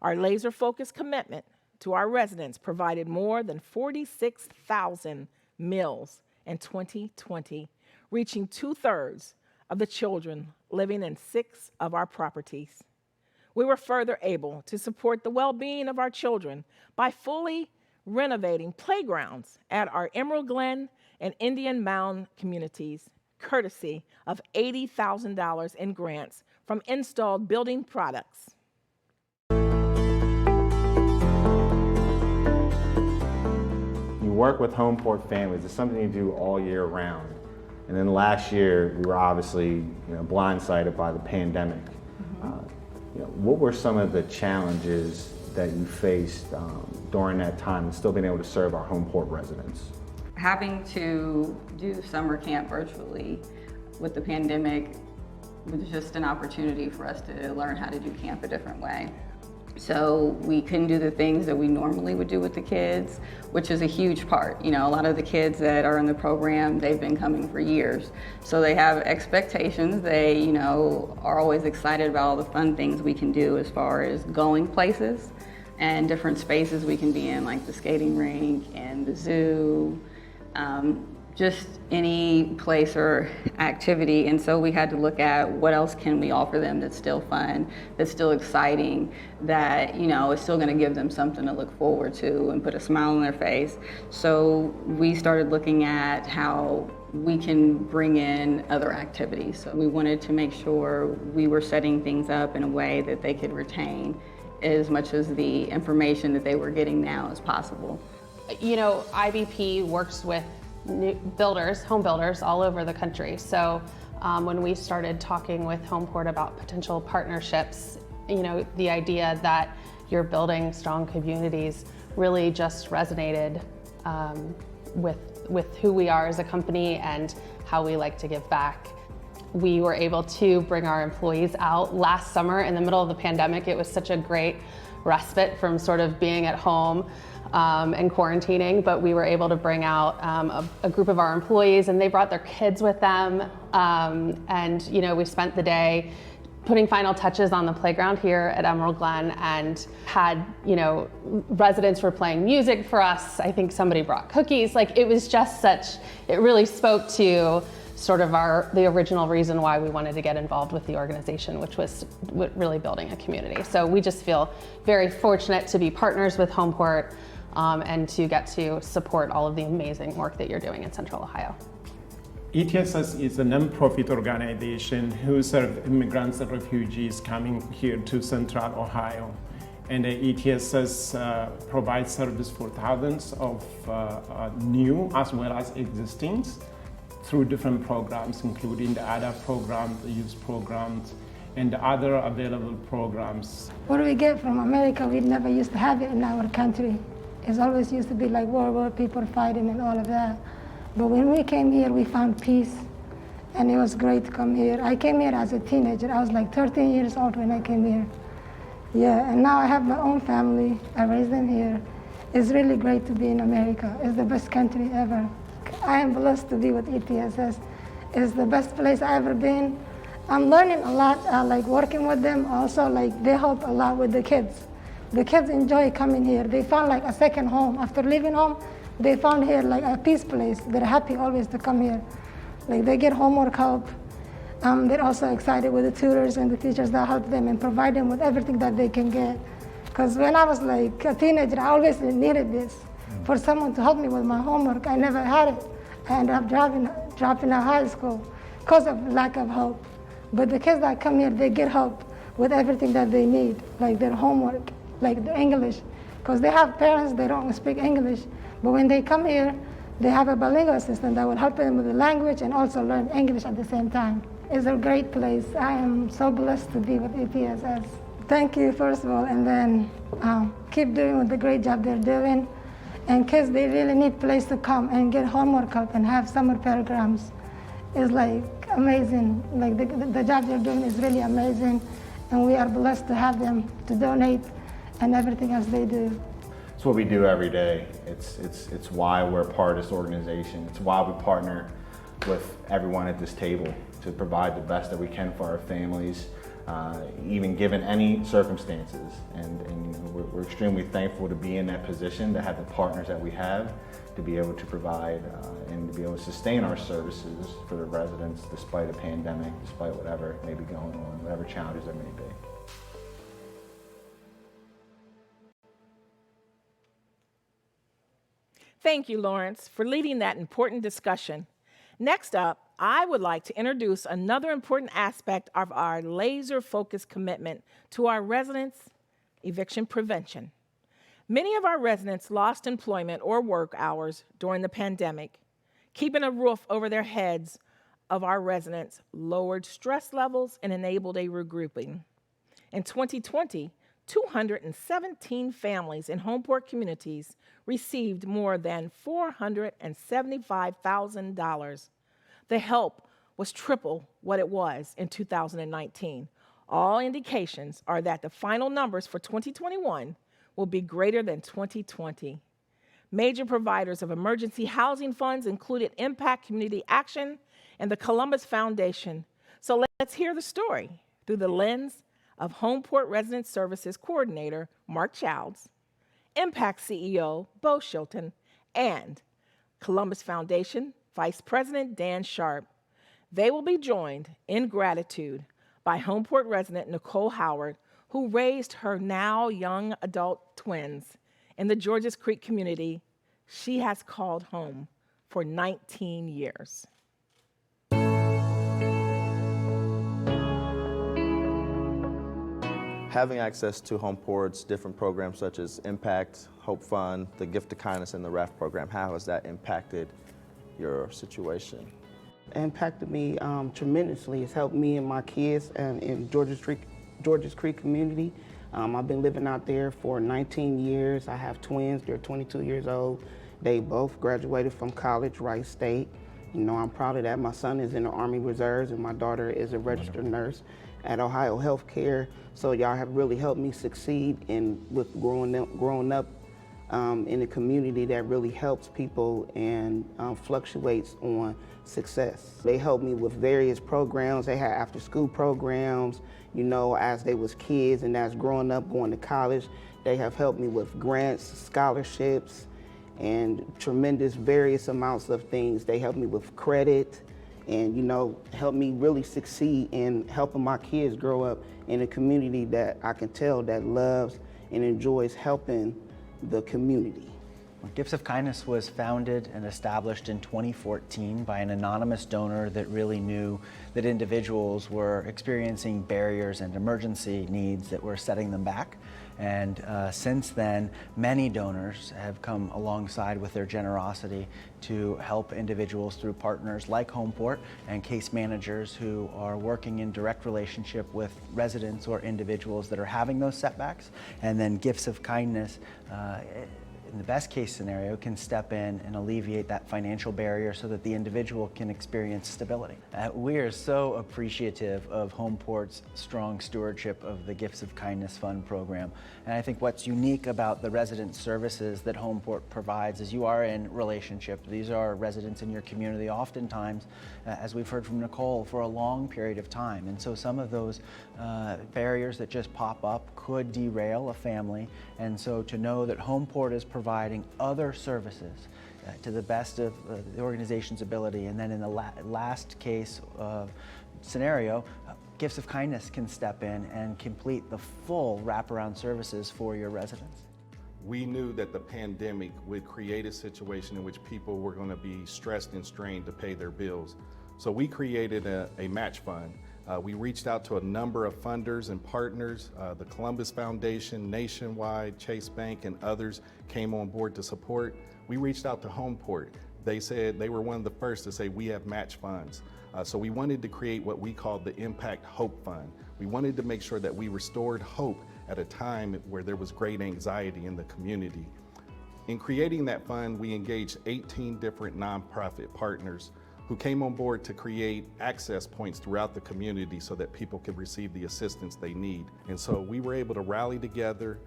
Our laser-focused commitment to our residents provided more than 46,000 meals in 2020, reaching 2/3 of the children living in 6 of our properties. We were further able to support the well-being of our children by fully renovating playgrounds at our Emerald Glen and Indian Mound communities, courtesy of $80,000 in grants from installed building products.
You work with Homeport families. It's something you do all year round. And then last year, we were obviously blindsided by the pandemic. What were some of the challenges that you faced during that time and still being able to serve our Homeport residents?
Having to do summer camp virtually with the pandemic was just an opportunity for us to learn how to do camp a different way. So we couldn't do the things that we normally would do with the kids, which is a huge part. A lot of the kids that are in the program, they've been coming for years. So they have expectations. They, are always excited about all the fun things we can do as far as going places and different spaces we can be in, like the skating rink and the zoo, just any place or activity. And so we had to look at what else can we offer them that's still fun, that's still exciting, that is still going to give them something to look forward to and put a smile on their face. So we started looking at how we can bring in other activities. So we wanted to make sure we were setting things up in a way that they could retain as much as the information that they were getting now as possible.
IBP works with new builders, home builders all over the country. So when we started talking with Homeport about potential partnerships, the idea that you're building strong communities really just resonated with who we are as a company and how we like to give back. We were able to bring our employees out last summer in the middle of the pandemic. It was such a great respite from sort of being at home and quarantining, but we were able to bring out a group of our employees, and they brought their kids with them. And we spent the day putting final touches on the playground here at Emerald Glen, and had residents were playing music for us. I think somebody brought cookies. It was just it really spoke to sort of the original reason why we wanted to get involved with the organization, which was really building a community. So we just feel very fortunate to be partners with Homeport and to get to support all of the amazing work that you're doing in Central Ohio.
ETSS is a non-profit organization who serves immigrants and refugees coming here to Central Ohio. And ETSS provides service for thousands of new as well as existing through different programs, including the ADA program, the youth programs, and the other available programs.
What we get from America, we never used to have it in our country. It's always used to be like war, people fighting and all of that. But when we came here, we found peace, and it was great to come here. I came here as a teenager. I was like 13 years old when I came here. Yeah, and now I have my own family. I raised them here. It's really great to be in America. It's the best country ever. I am blessed to be with ETSS. It's the best place I've ever been. I'm learning a lot, like working with them. Also, like they help a lot with the kids. The kids enjoy coming here. They found like a second home. After leaving home, they found here like a peace place. They're happy always to come here. Like they get homework help. They're also excited with the tutors and the teachers that help them and provide them with everything that they can get. Because when I was like a teenager, I always needed this. For someone to help me with my homework, I never had it. I ended up dropping out of high school because of lack of help. But the kids that come here, they get help with everything that they need, like their homework, like the English. Because they have parents, they don't speak English. But when they come here, they have a bilingual assistant that will help them with the language and also learn English at the same time. It's a great place. I am so blessed to be with ETSS. Thank you, first of all, and then keep doing the great job they're doing. And kids, they really need a place to come and get homework help and have summer programs. It's like amazing. Like the job they're doing is really amazing. And we are blessed to have them to donate and everything else they do.
It's what we do every day. It's why we're a part of this organization. It's why we partner with everyone at this table to provide the best that we can for our families, even given any circumstances. And you know, we're extremely thankful to be in that position, to have the partners that we have, to be able to provide and to be able to sustain our services for the residents despite a pandemic, despite whatever may be going on, whatever challenges there may be.
Thank you, Lawrence, for leading that important discussion. Next up, I would like to introduce another important aspect of our laser-focused commitment to our residents: eviction prevention. Many of our residents lost employment or work hours during the pandemic. Keeping a roof over their heads of our residents lowered stress levels and enabled a regrouping. In 2020, 217 families in Homeport communities received more than $475,000. The help was triple what it was in 2019. All indications are that the final numbers for 2021 will be greater than 2020. Major providers of emergency housing funds included Impact Community Action and the Columbus Foundation. So let's hear the story through the lens of Homeport Resident Services Coordinator Mark Childs, Impact CEO Bo Shilton, and Columbus Foundation Vice President Dan Sharp. They will be joined in gratitude by Homeport resident Nicole Howard, who raised her now young adult twins in the Georges Creek community she has called home for 19 years.
Having access to Homeport's different programs such as Impact, Hope Fund, the Gift of Kindness, and the RAF program, how has that impacted your situation?
It impacted me tremendously. It's helped me and my kids in Georges Creek community. I've been living out there for 19 years. I have twins. They're 22 years old. They both graduated from college, Rice State. You know, I'm proud of that. My son is in the Army Reserves and my daughter is a registered nurse at Ohio Healthcare. So y'all have really helped me succeed with growing up in a community that really helps people and fluctuates on success. They helped me with various programs. They had after-school programs, you know, as they was kids and as growing up, going to college. They have helped me with grants, scholarships, and tremendous various amounts of things. They helped me with credit and, you know, helped me really succeed in helping my kids grow up in a community that I can tell that loves and enjoys helping the community.
Gifts of Kindness was founded and established in 2014 by an anonymous donor that really knew that individuals were experiencing barriers and emergency needs that were setting them back. And since then, many donors have come alongside with their generosity to help individuals through partners like Homeport and case managers who are working in direct relationship with residents or individuals that are having those setbacks. And then Gifts of Kindness, in the best case scenario, can step in and alleviate that financial barrier so that the individual can experience stability. We are so appreciative of Homeport's strong stewardship of the Gifts of Kindness Fund program. And I think what's unique about the resident services that Homeport provides is you are in relationship. These are residents in your community, oftentimes, as we've heard from Nicole, for a long period of time. And so some of those barriers that just pop up could derail a family. And so to know that Homeport is providing other services to the best of the organization's ability, and then in the last case scenario, Gifts of Kindness can step in and complete the full wraparound services for your residents.
We knew that the pandemic would create a situation in which people were going to be stressed and strained to pay their bills. So we created a match fund. We reached out to a number of funders and partners. The Columbus Foundation, Nationwide, Chase Bank, and others came on board to support. We reached out to Homeport. They said they were one of the first to say we have match funds. So we wanted to create what we called the Impact Hope Fund. We wanted to make sure that we restored hope at a time where there was great anxiety in the community. In creating that fund, we engaged 18 different nonprofit partners who came on board to create access points throughout the community so that people could receive the assistance they need. And so we were able to rally together,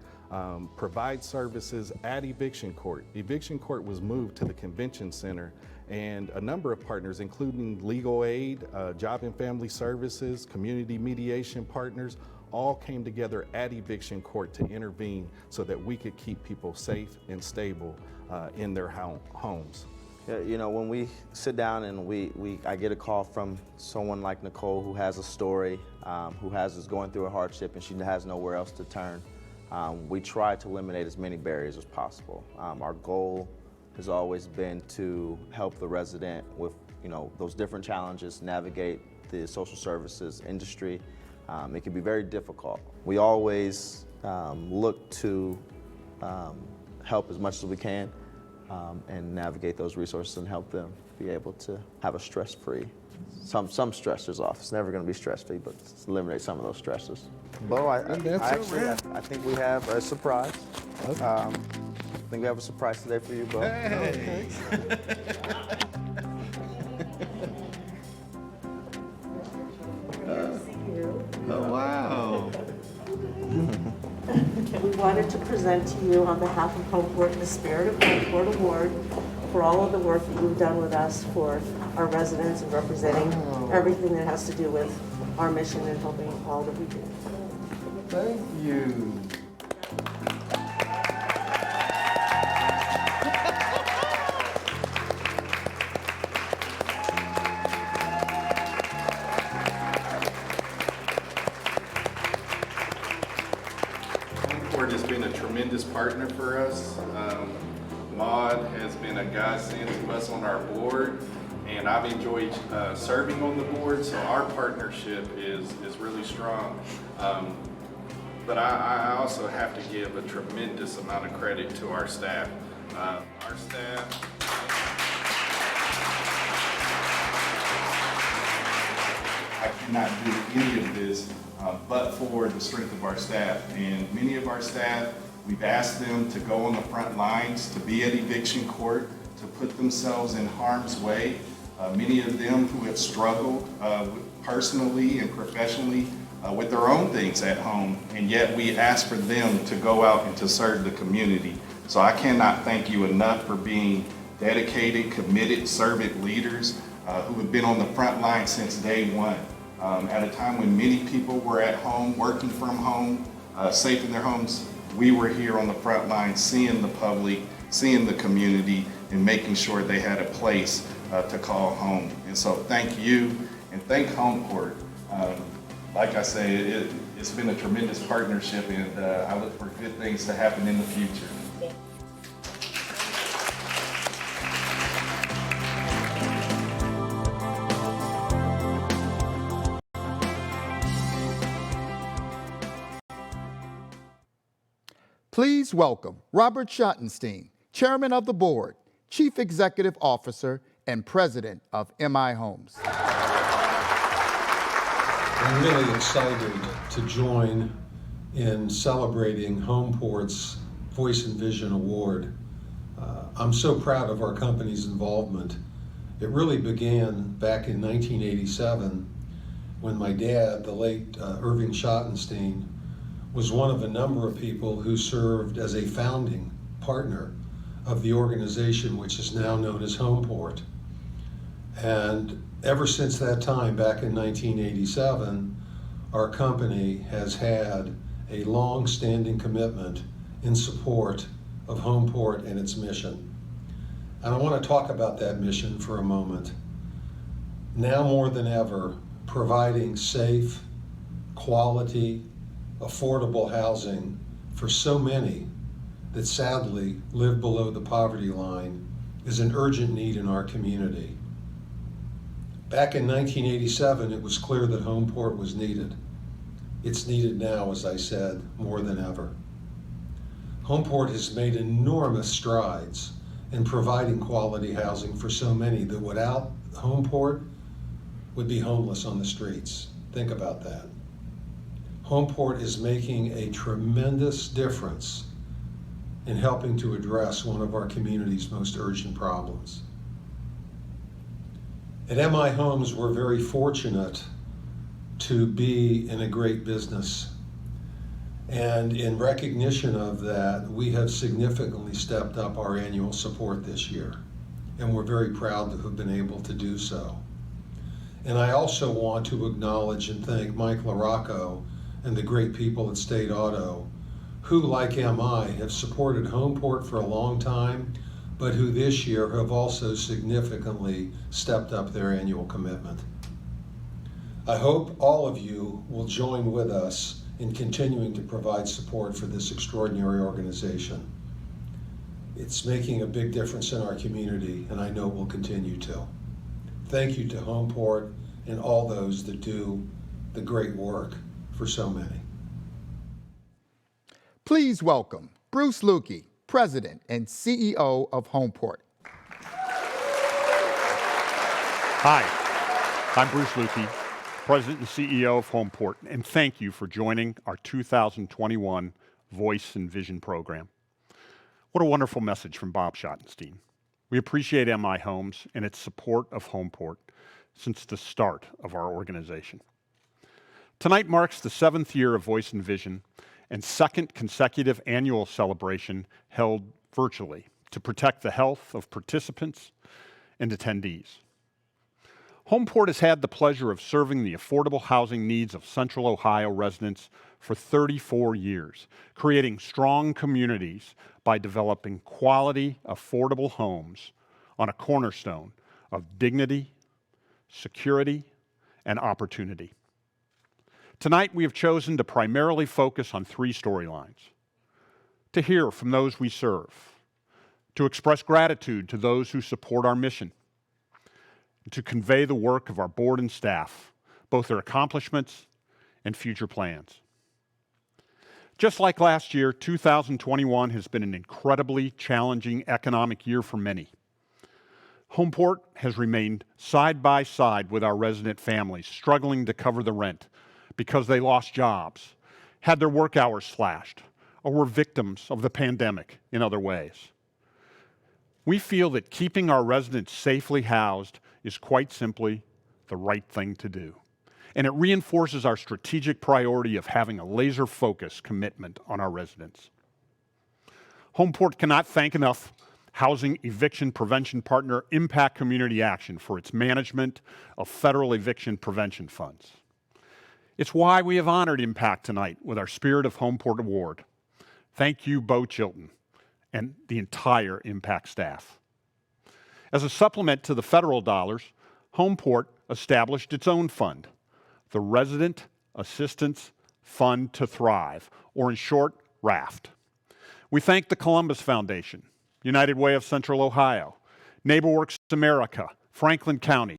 provide services at Eviction Court. Eviction Court was moved to the Convention Center, and a number of partners, including legal aid, job and family services, community mediation partners, all came together at Eviction Court to intervene so that we could keep people safe and stable in their homes.
Yeah, you know, when we sit down and I get a call from someone like Nicole who has a story, is going through a hardship and she has nowhere else to turn, we try to eliminate as many barriers as possible. Our goal has always been to help the resident with, you know, those different challenges, navigate the social services industry. It can be very difficult. We always look to help as much as we can. And navigate those resources and help them be able to have a stress-free, some stressors off. It's never going to be stress-free, but eliminate some of those stressors. Bo, I think we have a surprise. Okay. I think we have a surprise today for you, Bo.
Hey.
Oh, wow.
We wanted to present to you on behalf of Homeport the Spirit of Homeport Award for all of the work that you've done with us for our residents and representing everything that has to do with our mission and helping all that we do.
Thank you. Homeport has been a tremendous partner for us. Maud has been a godsend to us on our board, and I've enjoyed serving on the board, so our partnership is really strong. But I also have to give a tremendous amount of credit to our staff. Our staff I cannot do any of this but for the strength of our staff. And many of our staff, we've asked them to go on the front lines, to be at Eviction Court, to put themselves in harm's way. Many of them who have struggled personally and professionally with their own things at home, and yet we ask for them to go out and to serve the community. So I cannot thank you enough for being dedicated, committed servant leaders who have been on the front line since day one. At a time when many people were at home, working from home, safe in their homes, we were here on the front line seeing the public, seeing the community, and making sure they had a place to call home. And so thank you, and thank Homeport. Like I say, it's been a tremendous partnership, and I look for good things to happen in the future.
Please welcome Robert Schottenstein, Chairman of the Board, Chief Executive Officer, and President of MI Homes.
I'm really excited to join in celebrating Homeport's Voice and Vision Award. I'm so proud of our company's involvement. It really began back in 1987 when my dad, the late Irving Schottenstein, was one of a number of people who served as a founding partner of the organization which is now known as Homeport. And ever since that time, back in 1987, our company has had a long-standing commitment in support of Homeport and its mission. And I want to talk about that mission for a moment. Now more than ever, providing safe, quality, affordable housing for so many that sadly live below the poverty line is an urgent need in our community. Back in 1987, it was clear that Homeport was needed. It's needed now, as I said, more than ever. Homeport has made enormous strides in providing quality housing for so many that without Homeport would be homeless on the streets. Think about that. Homeport is making a tremendous difference in helping to address one of our community's most urgent problems. At MI Homes, we're very fortunate to be in a great business. And in recognition of that, we have significantly stepped up our annual support this year. And we're very proud to have been able to do so. And I also want to acknowledge and thank Mike LaRocco and the great people at State Auto, who, like MI, have supported Homeport for a long time, but who this year have also significantly stepped up their annual commitment. I hope all of you will join with us in continuing to provide support for this extraordinary organization. It's making a big difference in our community, and I know it will continue to. Thank you to Homeport and all those that do the great work for so many.
Please welcome Bruce Lukey, President and CEO of Homeport.
Hi, I'm Bruce Lukey, President and CEO of Homeport, and thank you for joining our 2021 Voice and Vision program. What a wonderful message from Bob Schottenstein. We appreciate MI Homes and its support of Homeport since the start of our organization. Tonight marks the 7th year of Voice and Vision and 2nd consecutive annual celebration held virtually to protect the health of participants and attendees. Homeport has had the pleasure of serving the affordable housing needs of Central Ohio residents for 34 years, creating strong communities by developing quality, affordable homes on a cornerstone of dignity, security, and opportunity. Tonight, we have chosen to primarily focus on 3 storylines: to hear from those we serve, to express gratitude to those who support our mission, and to convey the work of our board and staff, both their accomplishments and future plans. Just like last year, 2021 has been an incredibly challenging economic year for many. Homeport has remained side by side with our resident families, struggling to cover the rent because they lost jobs, had their work hours slashed, or were victims of the pandemic in other ways. We feel that keeping our residents safely housed is quite simply the right thing to do. And it reinforces our strategic priority of having a laser-focused commitment on our residents. Homeport cannot thank enough housing eviction prevention partner Impact Community Action for its management of federal eviction prevention funds. It's why we have honored Impact tonight with our Spirit of Homeport Award. Thank you, Bo Chilton, and the entire Impact staff. As a supplement to the federal dollars, Homeport established its own fund, the Resident Assistance Fund to Thrive, or in short, RAFT. We thank the Columbus Foundation, United Way of Central Ohio, NeighborWorks America, Franklin County,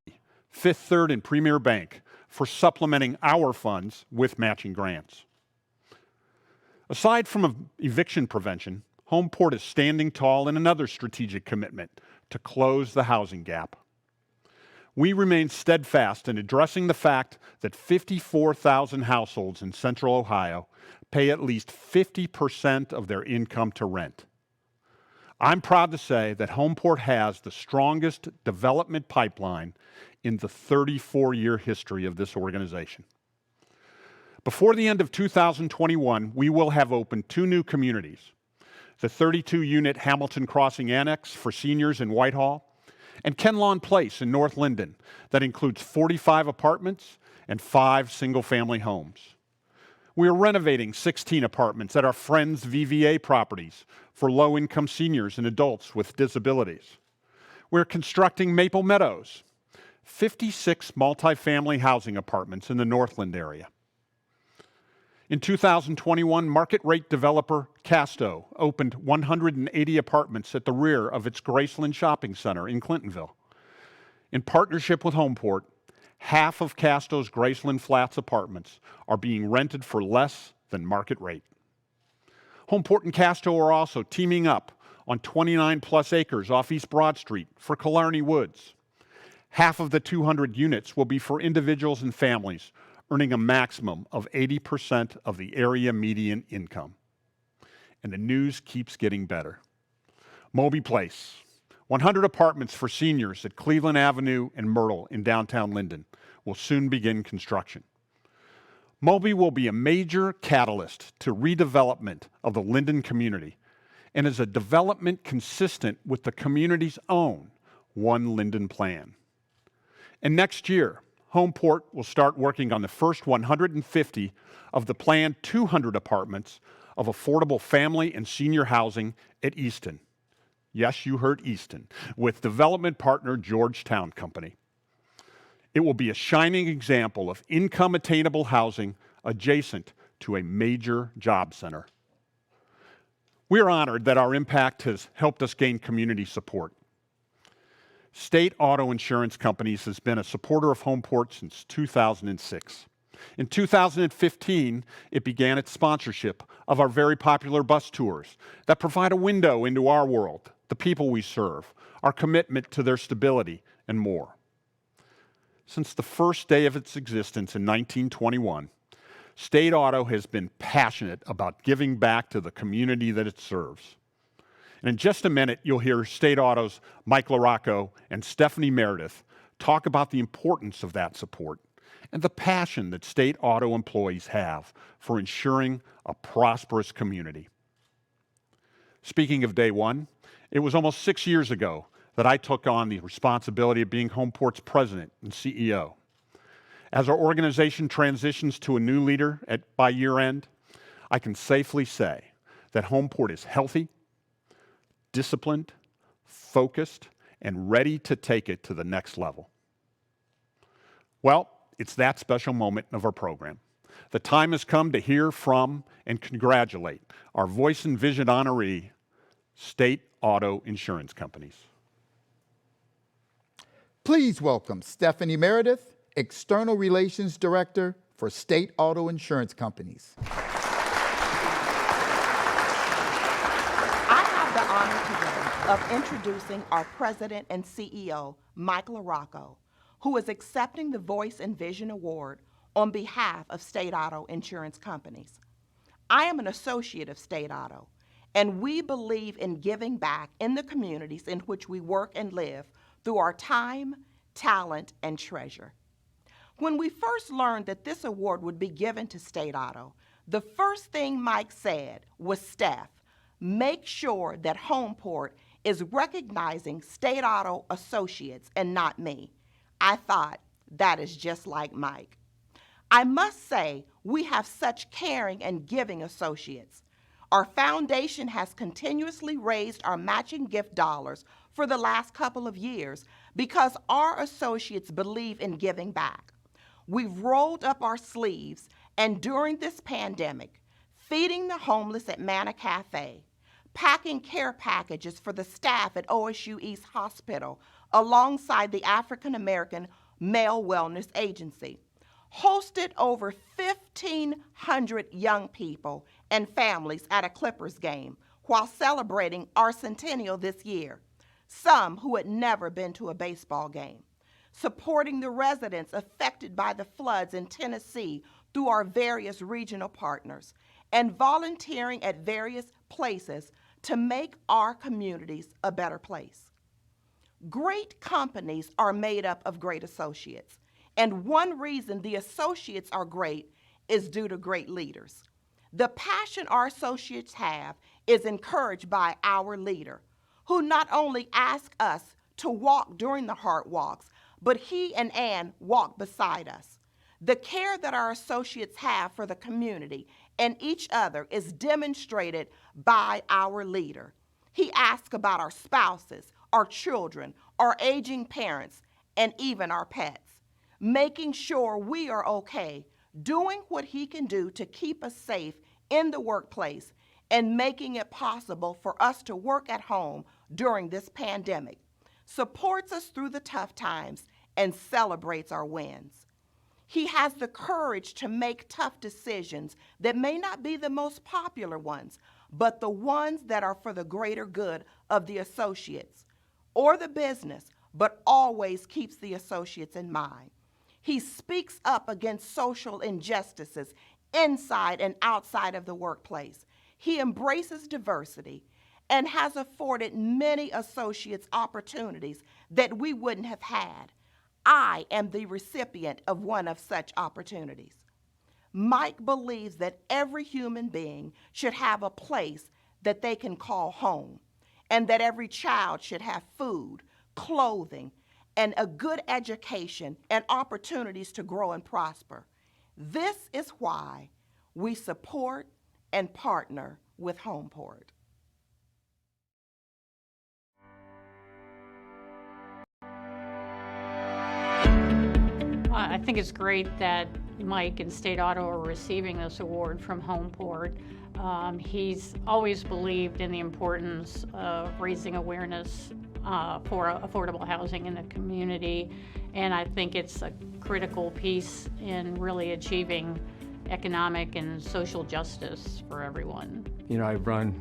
Fifth Third and Premier Bank for supplementing our funds with matching grants. Aside from eviction prevention, Homeport is standing tall in another strategic commitment to close the housing gap. We remain steadfast in addressing the fact that 54,000 households in Central Ohio pay at least 50% of their income to rent. I'm proud to say that Homeport has the strongest development pipeline in the 34-year history of this organization. Before the end of 2021, we will have opened 2 new communities, the 32-unit Hamilton Crossing Annex for seniors in Whitehall, and Ken Lawn Place in North Linden that includes 45 apartments and 5 single-family homes. We are renovating 16 apartments at our Friends VVA properties for low-income seniors and adults with disabilities. We're constructing Maple Meadows, 56 multifamily housing apartments in the Northland area. In 2021, market-rate developer Casto opened 180 apartments at the rear of its Graceland Shopping Center in Clintonville. In partnership with Homeport, half of Casto's Graceland Flats apartments are being rented for less than market rate. Homeport and Casto are also teaming up on 29-plus acres off East Broad Street for Killarney Woods. Half of the 200 units will be for individuals and families earning a maximum of 80% of the area median income. And the news keeps getting better. Moby Place, 100 apartments for seniors at Cleveland Avenue and Myrtle in downtown Linden, will soon begin construction. Moby will be a major catalyst to redevelopment of the Linden community and is a development consistent with the community's own One Linden plan. And next year, Homeport will start working on the first 150 of the planned 200 apartments of affordable family and senior housing at Easton. Yes, you heard Easton, with development partner Georgetown Company. It will be a shining example of income-attainable housing adjacent to a major job center. We are honored that our impact has helped us gain community support. State Auto Insurance Companies has been a supporter of Homeport since 2006. In 2015, it began its sponsorship of our very popular bus tours that provide a window into our world, the people we serve, our commitment to their stability, and more. Since the first day of its existence in 1921, State Auto has been passionate about giving back to the community that it serves. And in just a minute, you'll hear State Auto's Mike LaRocco and Stephanie Meredith talk about the importance of that support and the passion that State Auto employees have for ensuring a prosperous community. Speaking of day one, it was almost 6 years ago that I took on the responsibility of being Homeport's president and CEO. As our organization transitions to a new leader by year end, I can safely say that Homeport is healthy, disciplined, focused, and ready to take it to the next level. Well, it's that special moment of our program. The time has come to hear from and congratulate our Voice and Vision honoree, State Auto Insurance Companies.
Please welcome Stephanie Meredith, External Relations Director for State Auto Insurance Companies.
I have the honor today of introducing our President and CEO, Mike LaRocco, who is accepting the Voice and Vision Award on behalf of State Auto Insurance Companies. I am an associate of State Auto, and we believe in giving back in the communities in which we work and live through our time, talent, and treasure. When we first learned that this award would be given to State Auto, the first thing Mike said was, "Steph, make sure that Homeport is recognizing State Auto associates and not me." I thought, that is just like Mike. I must say, we have such caring and giving associates. Our foundation has continuously raised our matching gift dollars for the last couple of years because our associates believe in giving back. We've rolled up our sleeves, and during this pandemic, feeding the homeless at Manna Cafe, packing care packages for the staff at OSU East Hospital alongside the African American Male Wellness Agency, hosted over 1,500 young people and families at a Clippers game while celebrating our centennial this year, some who had never been to a baseball game, supporting the residents affected by the floods in Tennessee through our various regional partners, and volunteering at various places to make our communities a better place. Great companies are made up of great associates, and one reason the associates are great is due to great leaders. The passion our associates have is encouraged by our leader, who not only asks us to walk during the hard walks, but he and Ann walk beside us. The care that our associates have for the community and each other is demonstrated by our leader. He asks about our spouses, our children, our aging parents, and even our pets, making sure we are okay, doing what he can do to keep us safe in the workplace, and making it possible for us to work at home during this pandemic, supports us through the tough times, and celebrates our wins. He has the courage to make tough decisions that may not be the most popular ones, but the ones that are for the greater good of the associates or the business, but always keeps the associates in mind. He speaks up against social injustices inside and outside of the workplace. He embraces diversity and has afforded many associates opportunities that we wouldn't have had. I am the recipient of one of such opportunities. Mike believes that every human being should have a place that they can call home, and that every child should have food, clothing, and a good education and opportunities to grow and prosper. This is why we support and partner with Homeport.
I think it's great that Mike and State Auto are receiving this award from Homeport. He's always believed in the importance of raising awareness for affordable housing in the community, and I think it's a critical piece in really achieving economic and social justice for everyone.
You know, I've run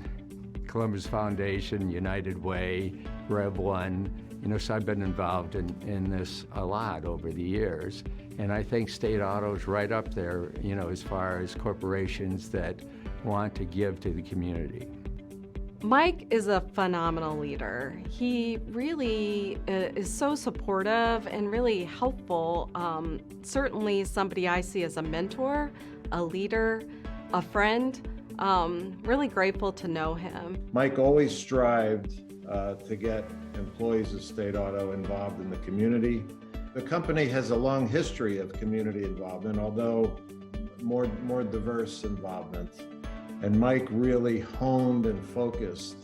Columbus Foundation, United Way, Rev One, so I've been involved in this a lot over the years. And I think State Auto's right up there, as far as corporations that want to give to the community.
Mike is a phenomenal leader. He really is so supportive and really helpful. Certainly somebody I see as a mentor, a leader, a friend. Really grateful to know him.
Mike always strived to get employees of State Auto involved in the community. The company has a long history of community involvement, although more diverse involvement. And Mike really honed and focused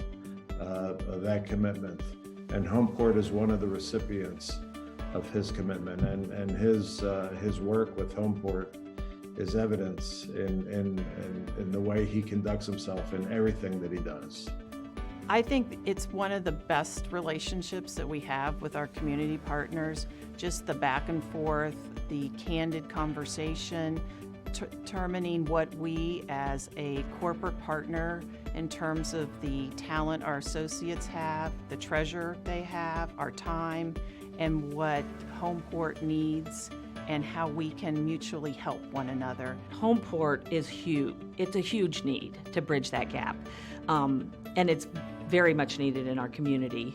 that commitment. And Homeport is one of the recipients of his commitment. And his work with Homeport is evidence in the way he conducts himself in everything that he does.
I think it's one of the best relationships that we have with our community partners, just the back and forth, the candid conversation, determining what we as a corporate partner in terms of the talent our associates have, the treasure they have, our time, and what Homeport needs and how we can mutually help one another.
Homeport is huge. It's a huge need to bridge that gap. And it's very much needed in our community.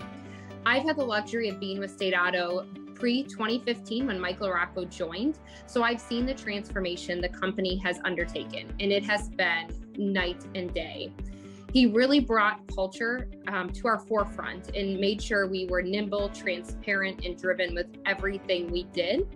I've had the luxury of being with State Auto pre-2015 when Mike LaRocco joined. So I've seen the transformation the company has undertaken, and it has been night and day. He really brought culture to our forefront and made sure we were nimble, transparent, and driven with everything we did.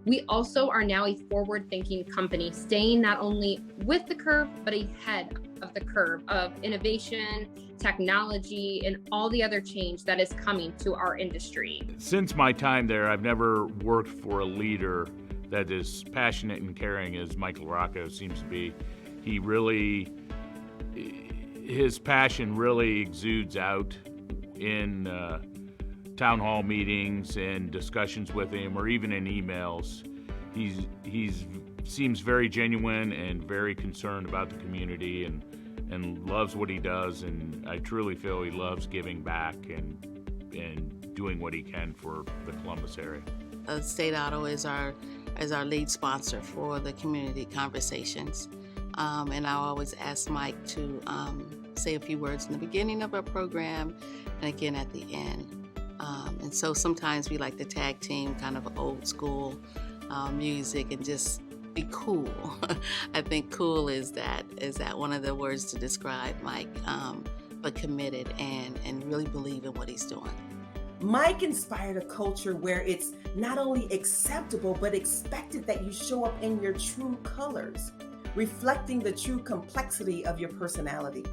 We also are now a forward-thinking company, staying not only with the curve, but ahead of the curve of innovation, technology, and all the other change that is coming to our industry.
Since my time there, I've never worked for a leader that is passionate and caring as Mike LaRocco seems to be. His passion really exudes out in town hall meetings and discussions with him, or even in emails. He's seems very genuine and very concerned about the community, and and loves what he does, and I truly feel he loves giving back and doing what he can for the Columbus area.
State Auto is our lead sponsor for the community conversations, and I always ask Mike to say a few words in the beginning of our program and again at the end. And so sometimes we like to tag team kind of old school music and just be cool. I think cool is that one of the words to describe Mike, but committed and really believe in what he's doing.
Mike inspired a culture where it's not only acceptable, but expected that you show up in your true colors, reflecting the true complexity of your personality,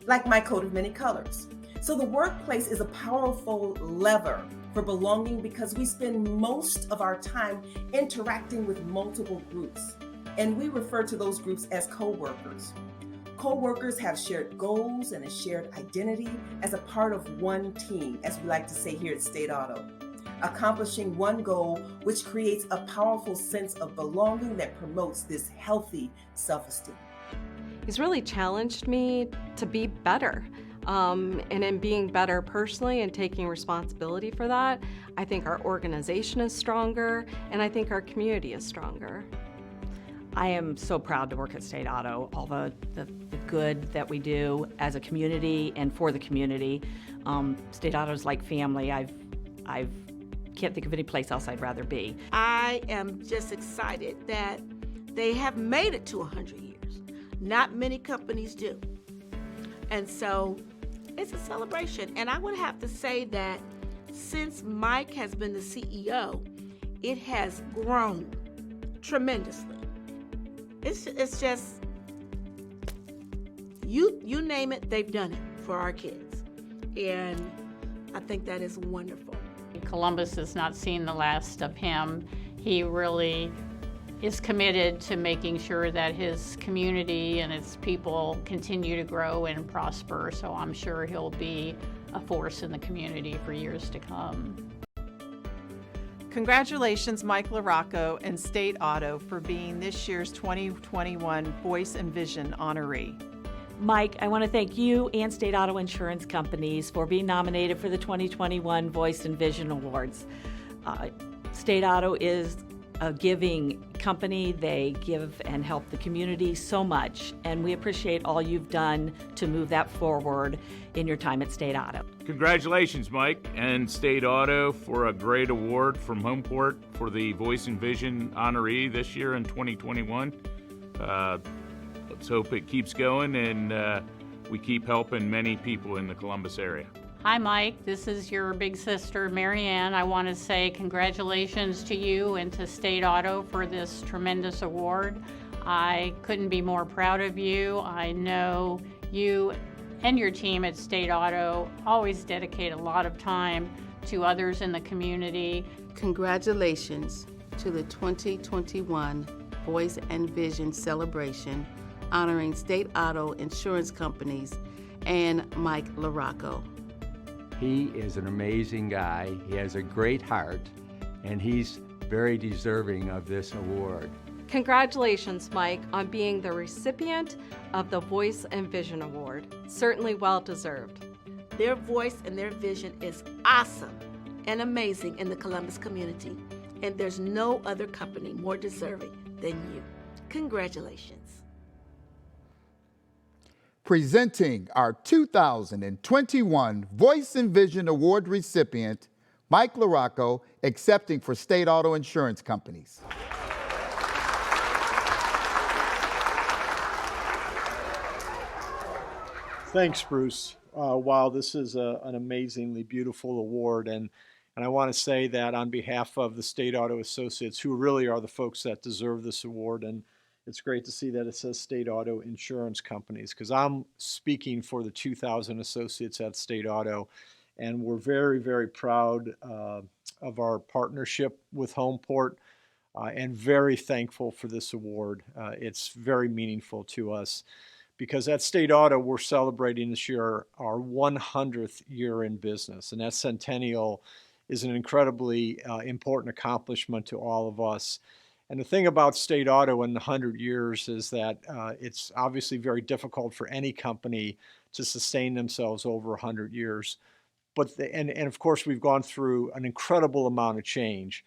like my coat of many colors. So the workplace is a powerful lever for belonging because we spend most of our time interacting with multiple groups, and we refer to those groups as co-workers. Co-workers have shared goals and a shared identity as a part of one team, as we like to say here at State Auto, accomplishing one goal, which creates a powerful sense of belonging that promotes this healthy self-esteem.
He's really challenged me to be better. And in being better personally and taking responsibility for that, I think our organization is stronger, and I think our community is stronger.
I am so proud to work at State Auto, all the good that we do as a community and for the community. State Auto is like family. I can't think of any place else I'd rather be.
I am just excited that they have made it to 100 years. Not many companies do. And so it's a celebration. And I would have to say that since Mike has been the CEO, it has grown tremendously. It's just, you name it, they've done it for our kids. And I think that is wonderful.
Columbus has not seen the last of him. He really is committed to making sure that his community and its people continue to grow and prosper, so I'm sure he'll be a force in the community for years to come.
Congratulations, Mike LaRocco and State Auto for being this year's 2021 Voice and Vision honoree.
Mike, I want to thank you and State Auto Insurance Companies for being nominated for the 2021 Voice and Vision Awards. State Auto is a giving company. They give and help the community so much, and we appreciate all you've done to move that forward in your time at State Auto.
Congratulations, Mike and State Auto, for a great award from Homeport for the Voice and Vision honoree this year in 2021. Let's hope it keeps going and we keep helping many people in the Columbus area.
Hi, Mike. This is your big sister, Marianne. I want to say congratulations to you and to State Auto for this tremendous award. I couldn't be more proud of you. I know you and your team at State Auto always dedicate a lot of time to others in the community.
Congratulations to the 2021 Voice and Vision celebration honoring State Auto Insurance Companies and Mike LaRocco.
He is an amazing guy. He has a great heart, and he's very deserving of this award.
Congratulations, Mike, on being the recipient of the Voice and Vision Award. Certainly well deserved.
Their voice and their vision is awesome and amazing in the Columbus community, and there's no other company more deserving than you. Congratulations.
Presenting our 2021 Voice and Vision Award recipient, Mike LaRocco, accepting for State Auto Insurance Companies.
Thanks, Bruce. Wow, this is an amazingly beautiful award, and I want to say that on behalf of the State Auto Associates, who really are the folks that deserve this award, and it's great to see that it says State Auto Insurance Companies, because I'm speaking for the 2,000 associates at State Auto, and we're very, very proud of our partnership with Homeport, and very thankful for this award. It's very meaningful to us, because at State Auto, we're celebrating this year our 100th year in business, and that centennial is an incredibly important accomplishment to all of us. And the thing about State Auto in the 100 years is that it's obviously very difficult for any company to sustain themselves over 100 years. But and of course, we've gone through an incredible amount of change.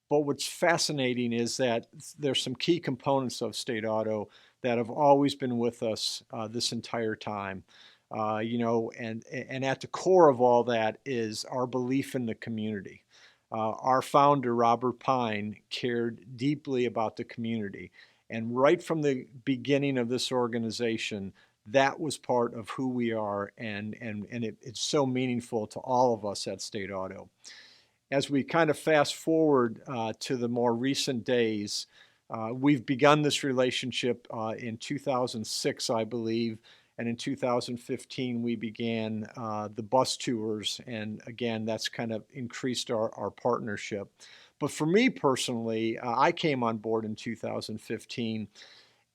But what's fascinating is that there's some key components of State Auto that have always been with us this entire time. And at the core of all that is our belief in the community. Our founder, Robert Pine, cared deeply about the community. And right from the beginning of this organization, that was part of who we are, and it's so meaningful to all of us at State Auto. As we kind of fast forward to the more recent days, we've begun this relationship in 2006, I believe, and in 2015 we began the bus tours, and again, that's kind of increased our partnership. But for me personally, I came on board in 2015,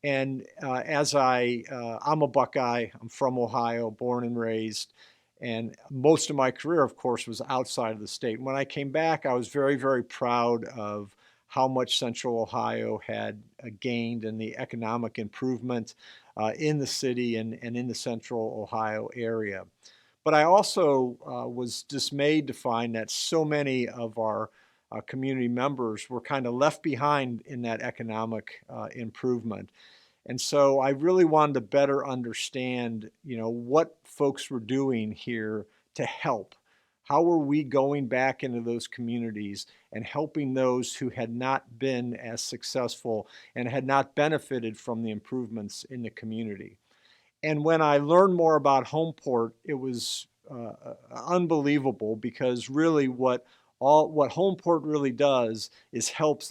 and I'm a Buckeye, I'm from Ohio, born and raised, and most of my career, of course, was outside of the state. When I came back, I was very, very proud of how much Central Ohio had gained in the economic improvement in the city and in the Central Ohio area. But I also was dismayed to find that so many of our community members were kind of left behind in that economic improvement. And so I really wanted to better understand, what folks were doing here to help. How were we going back into those communities and helping those who had not been as successful and had not benefited from the improvements in the community? And when I learned more about Homeport, it was unbelievable, because really what Homeport really does is help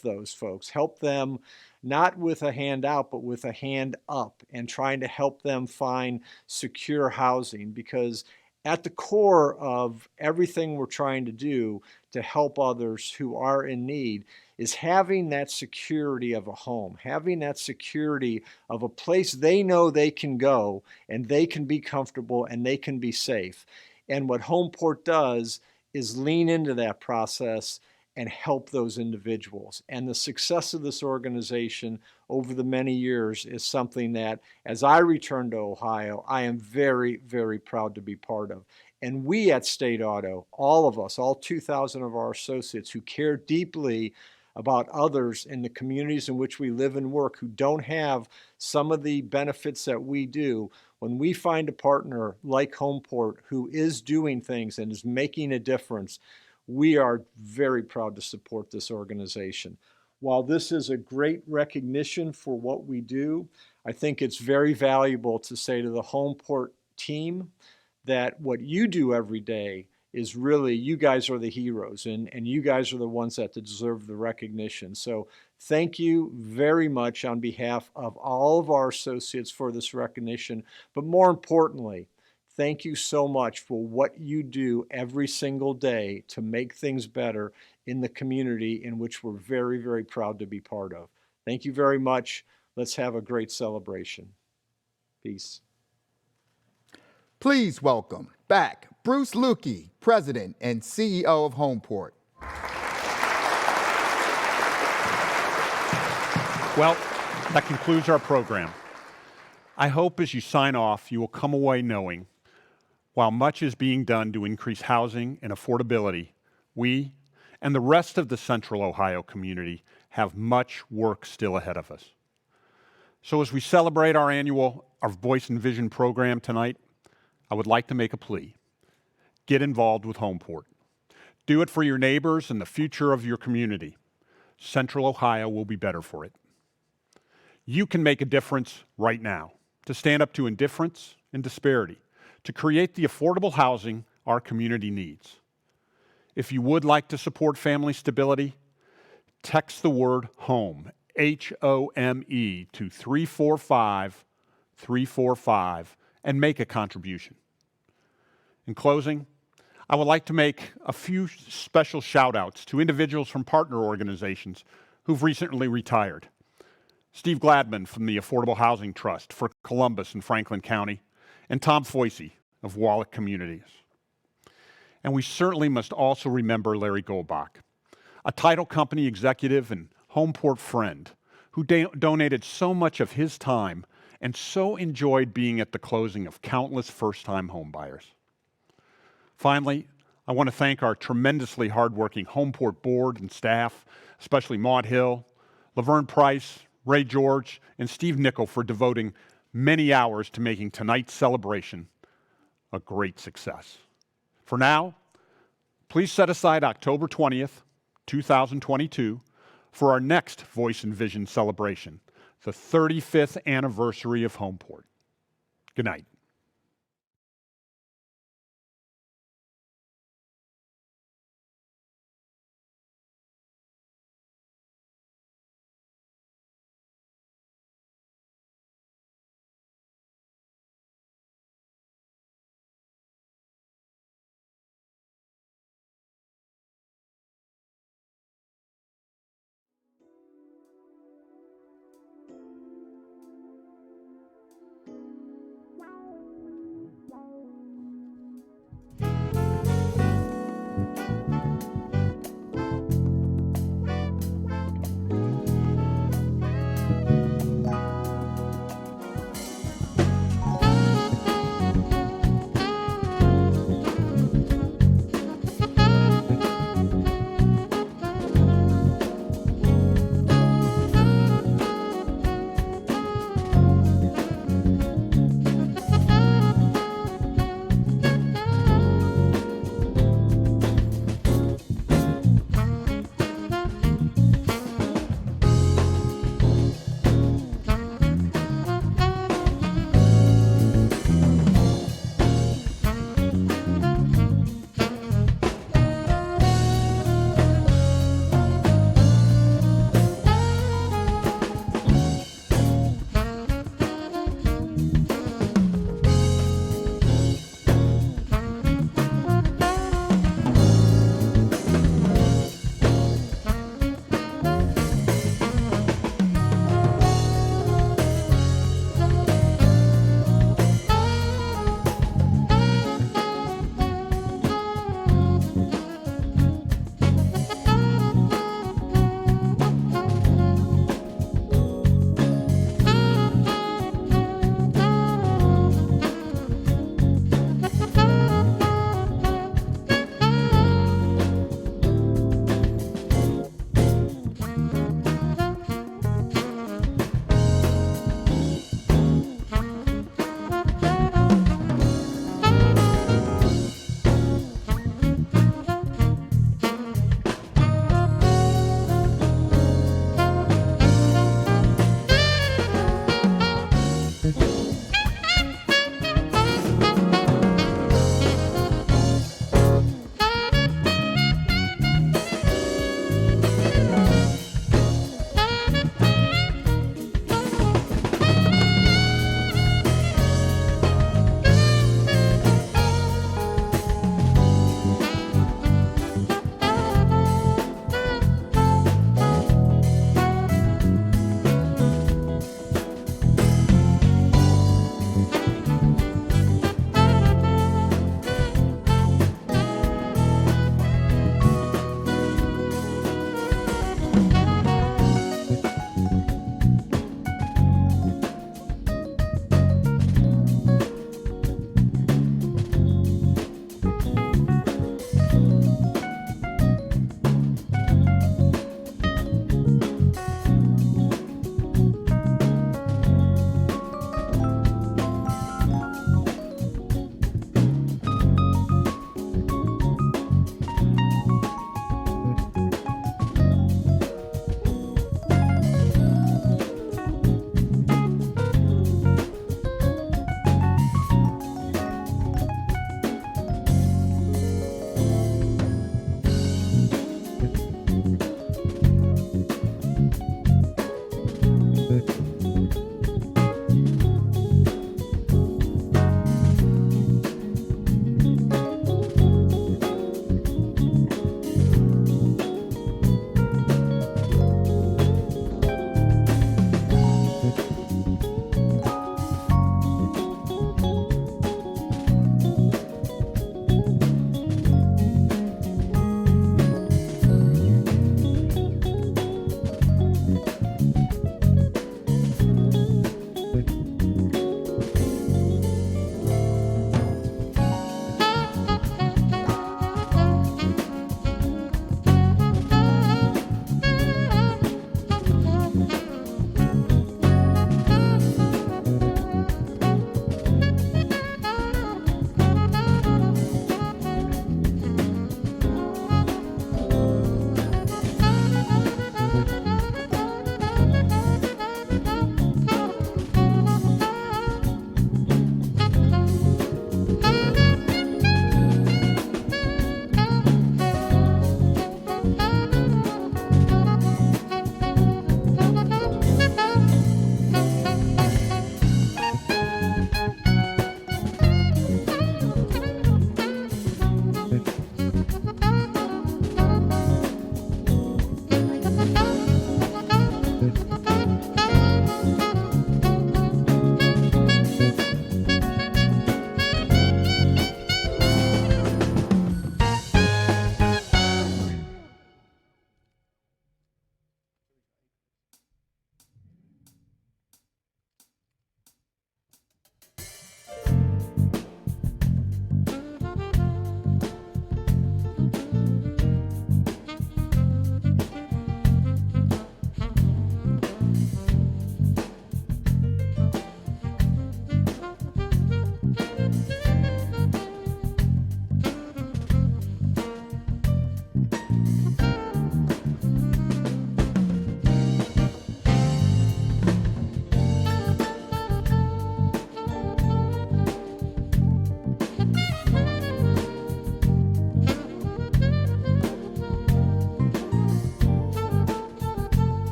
those folks, help them not with a hand out, but with a hand up, and trying to help them find secure housing. Because at the core of everything we're trying to do to help others who are in need is having that security of a home, having that security of a place they know they can go and they can be comfortable and they can be safe. And what Homeport does is lean into that process and help those individuals. And the success of this organization over the many years is something that, as I return to Ohio, I am very, very proud to be part of. And we at State Auto, all of us, all 2,000 of our associates who care deeply about others in the communities in which we live and work who don't have some of the benefits that we do, when we find a partner like Homeport who is doing things and is making a difference, we are very proud to support this organization. While this is a great recognition for what we do, I think it's very valuable to say to the Homeport team that what you do every day is really, you guys are the heroes, and you guys are the ones that deserve the recognition. So thank you very much on behalf of all of our associates for this recognition, but more importantly, thank you so much for what you do every single day to make things better in the community in which we're very, very proud to be part of. Thank you very much. Let's have a great celebration. Peace.
Please welcome back Bruce Lukey, President and CEO of Homeport.
Well, that concludes our program. I hope as you sign off, you will come away knowing, while much is being done to increase housing and affordability, we and the rest of the Central Ohio community have much work still ahead of us. So as we celebrate our Voice and Vision program tonight, I would like to make a plea. Get involved with Homeport. Do it for your neighbors and the future of your community. Central Ohio will be better for it. You can make a difference right now to stand up to indifference and disparity, to create the affordable housing our community needs. If you would like to support family stability, text the word HOME, H-O-M-E, to 345-345 and make a contribution. In closing, I would like to make a few special shout-outs to individuals from partner organizations who've recently retired. Steve Gladman from the Affordable Housing Trust for Columbus and Franklin County, and Tom Foisey of Wallach Communities. And we certainly must also remember Larry Goldbach, a title company executive and Homeport friend who donated so much of his time and so enjoyed being at the closing of countless first-time homebuyers. Finally, I want to thank our tremendously hardworking Homeport board and staff, especially Maud Hill, Laverne Price, Ray George, and Steve Nickel for devoting many hours to making tonight's celebration a great success. For now, please set aside October 20th, 2022 for our next Voice and Vision celebration, the 35th anniversary of Homeport. Good night.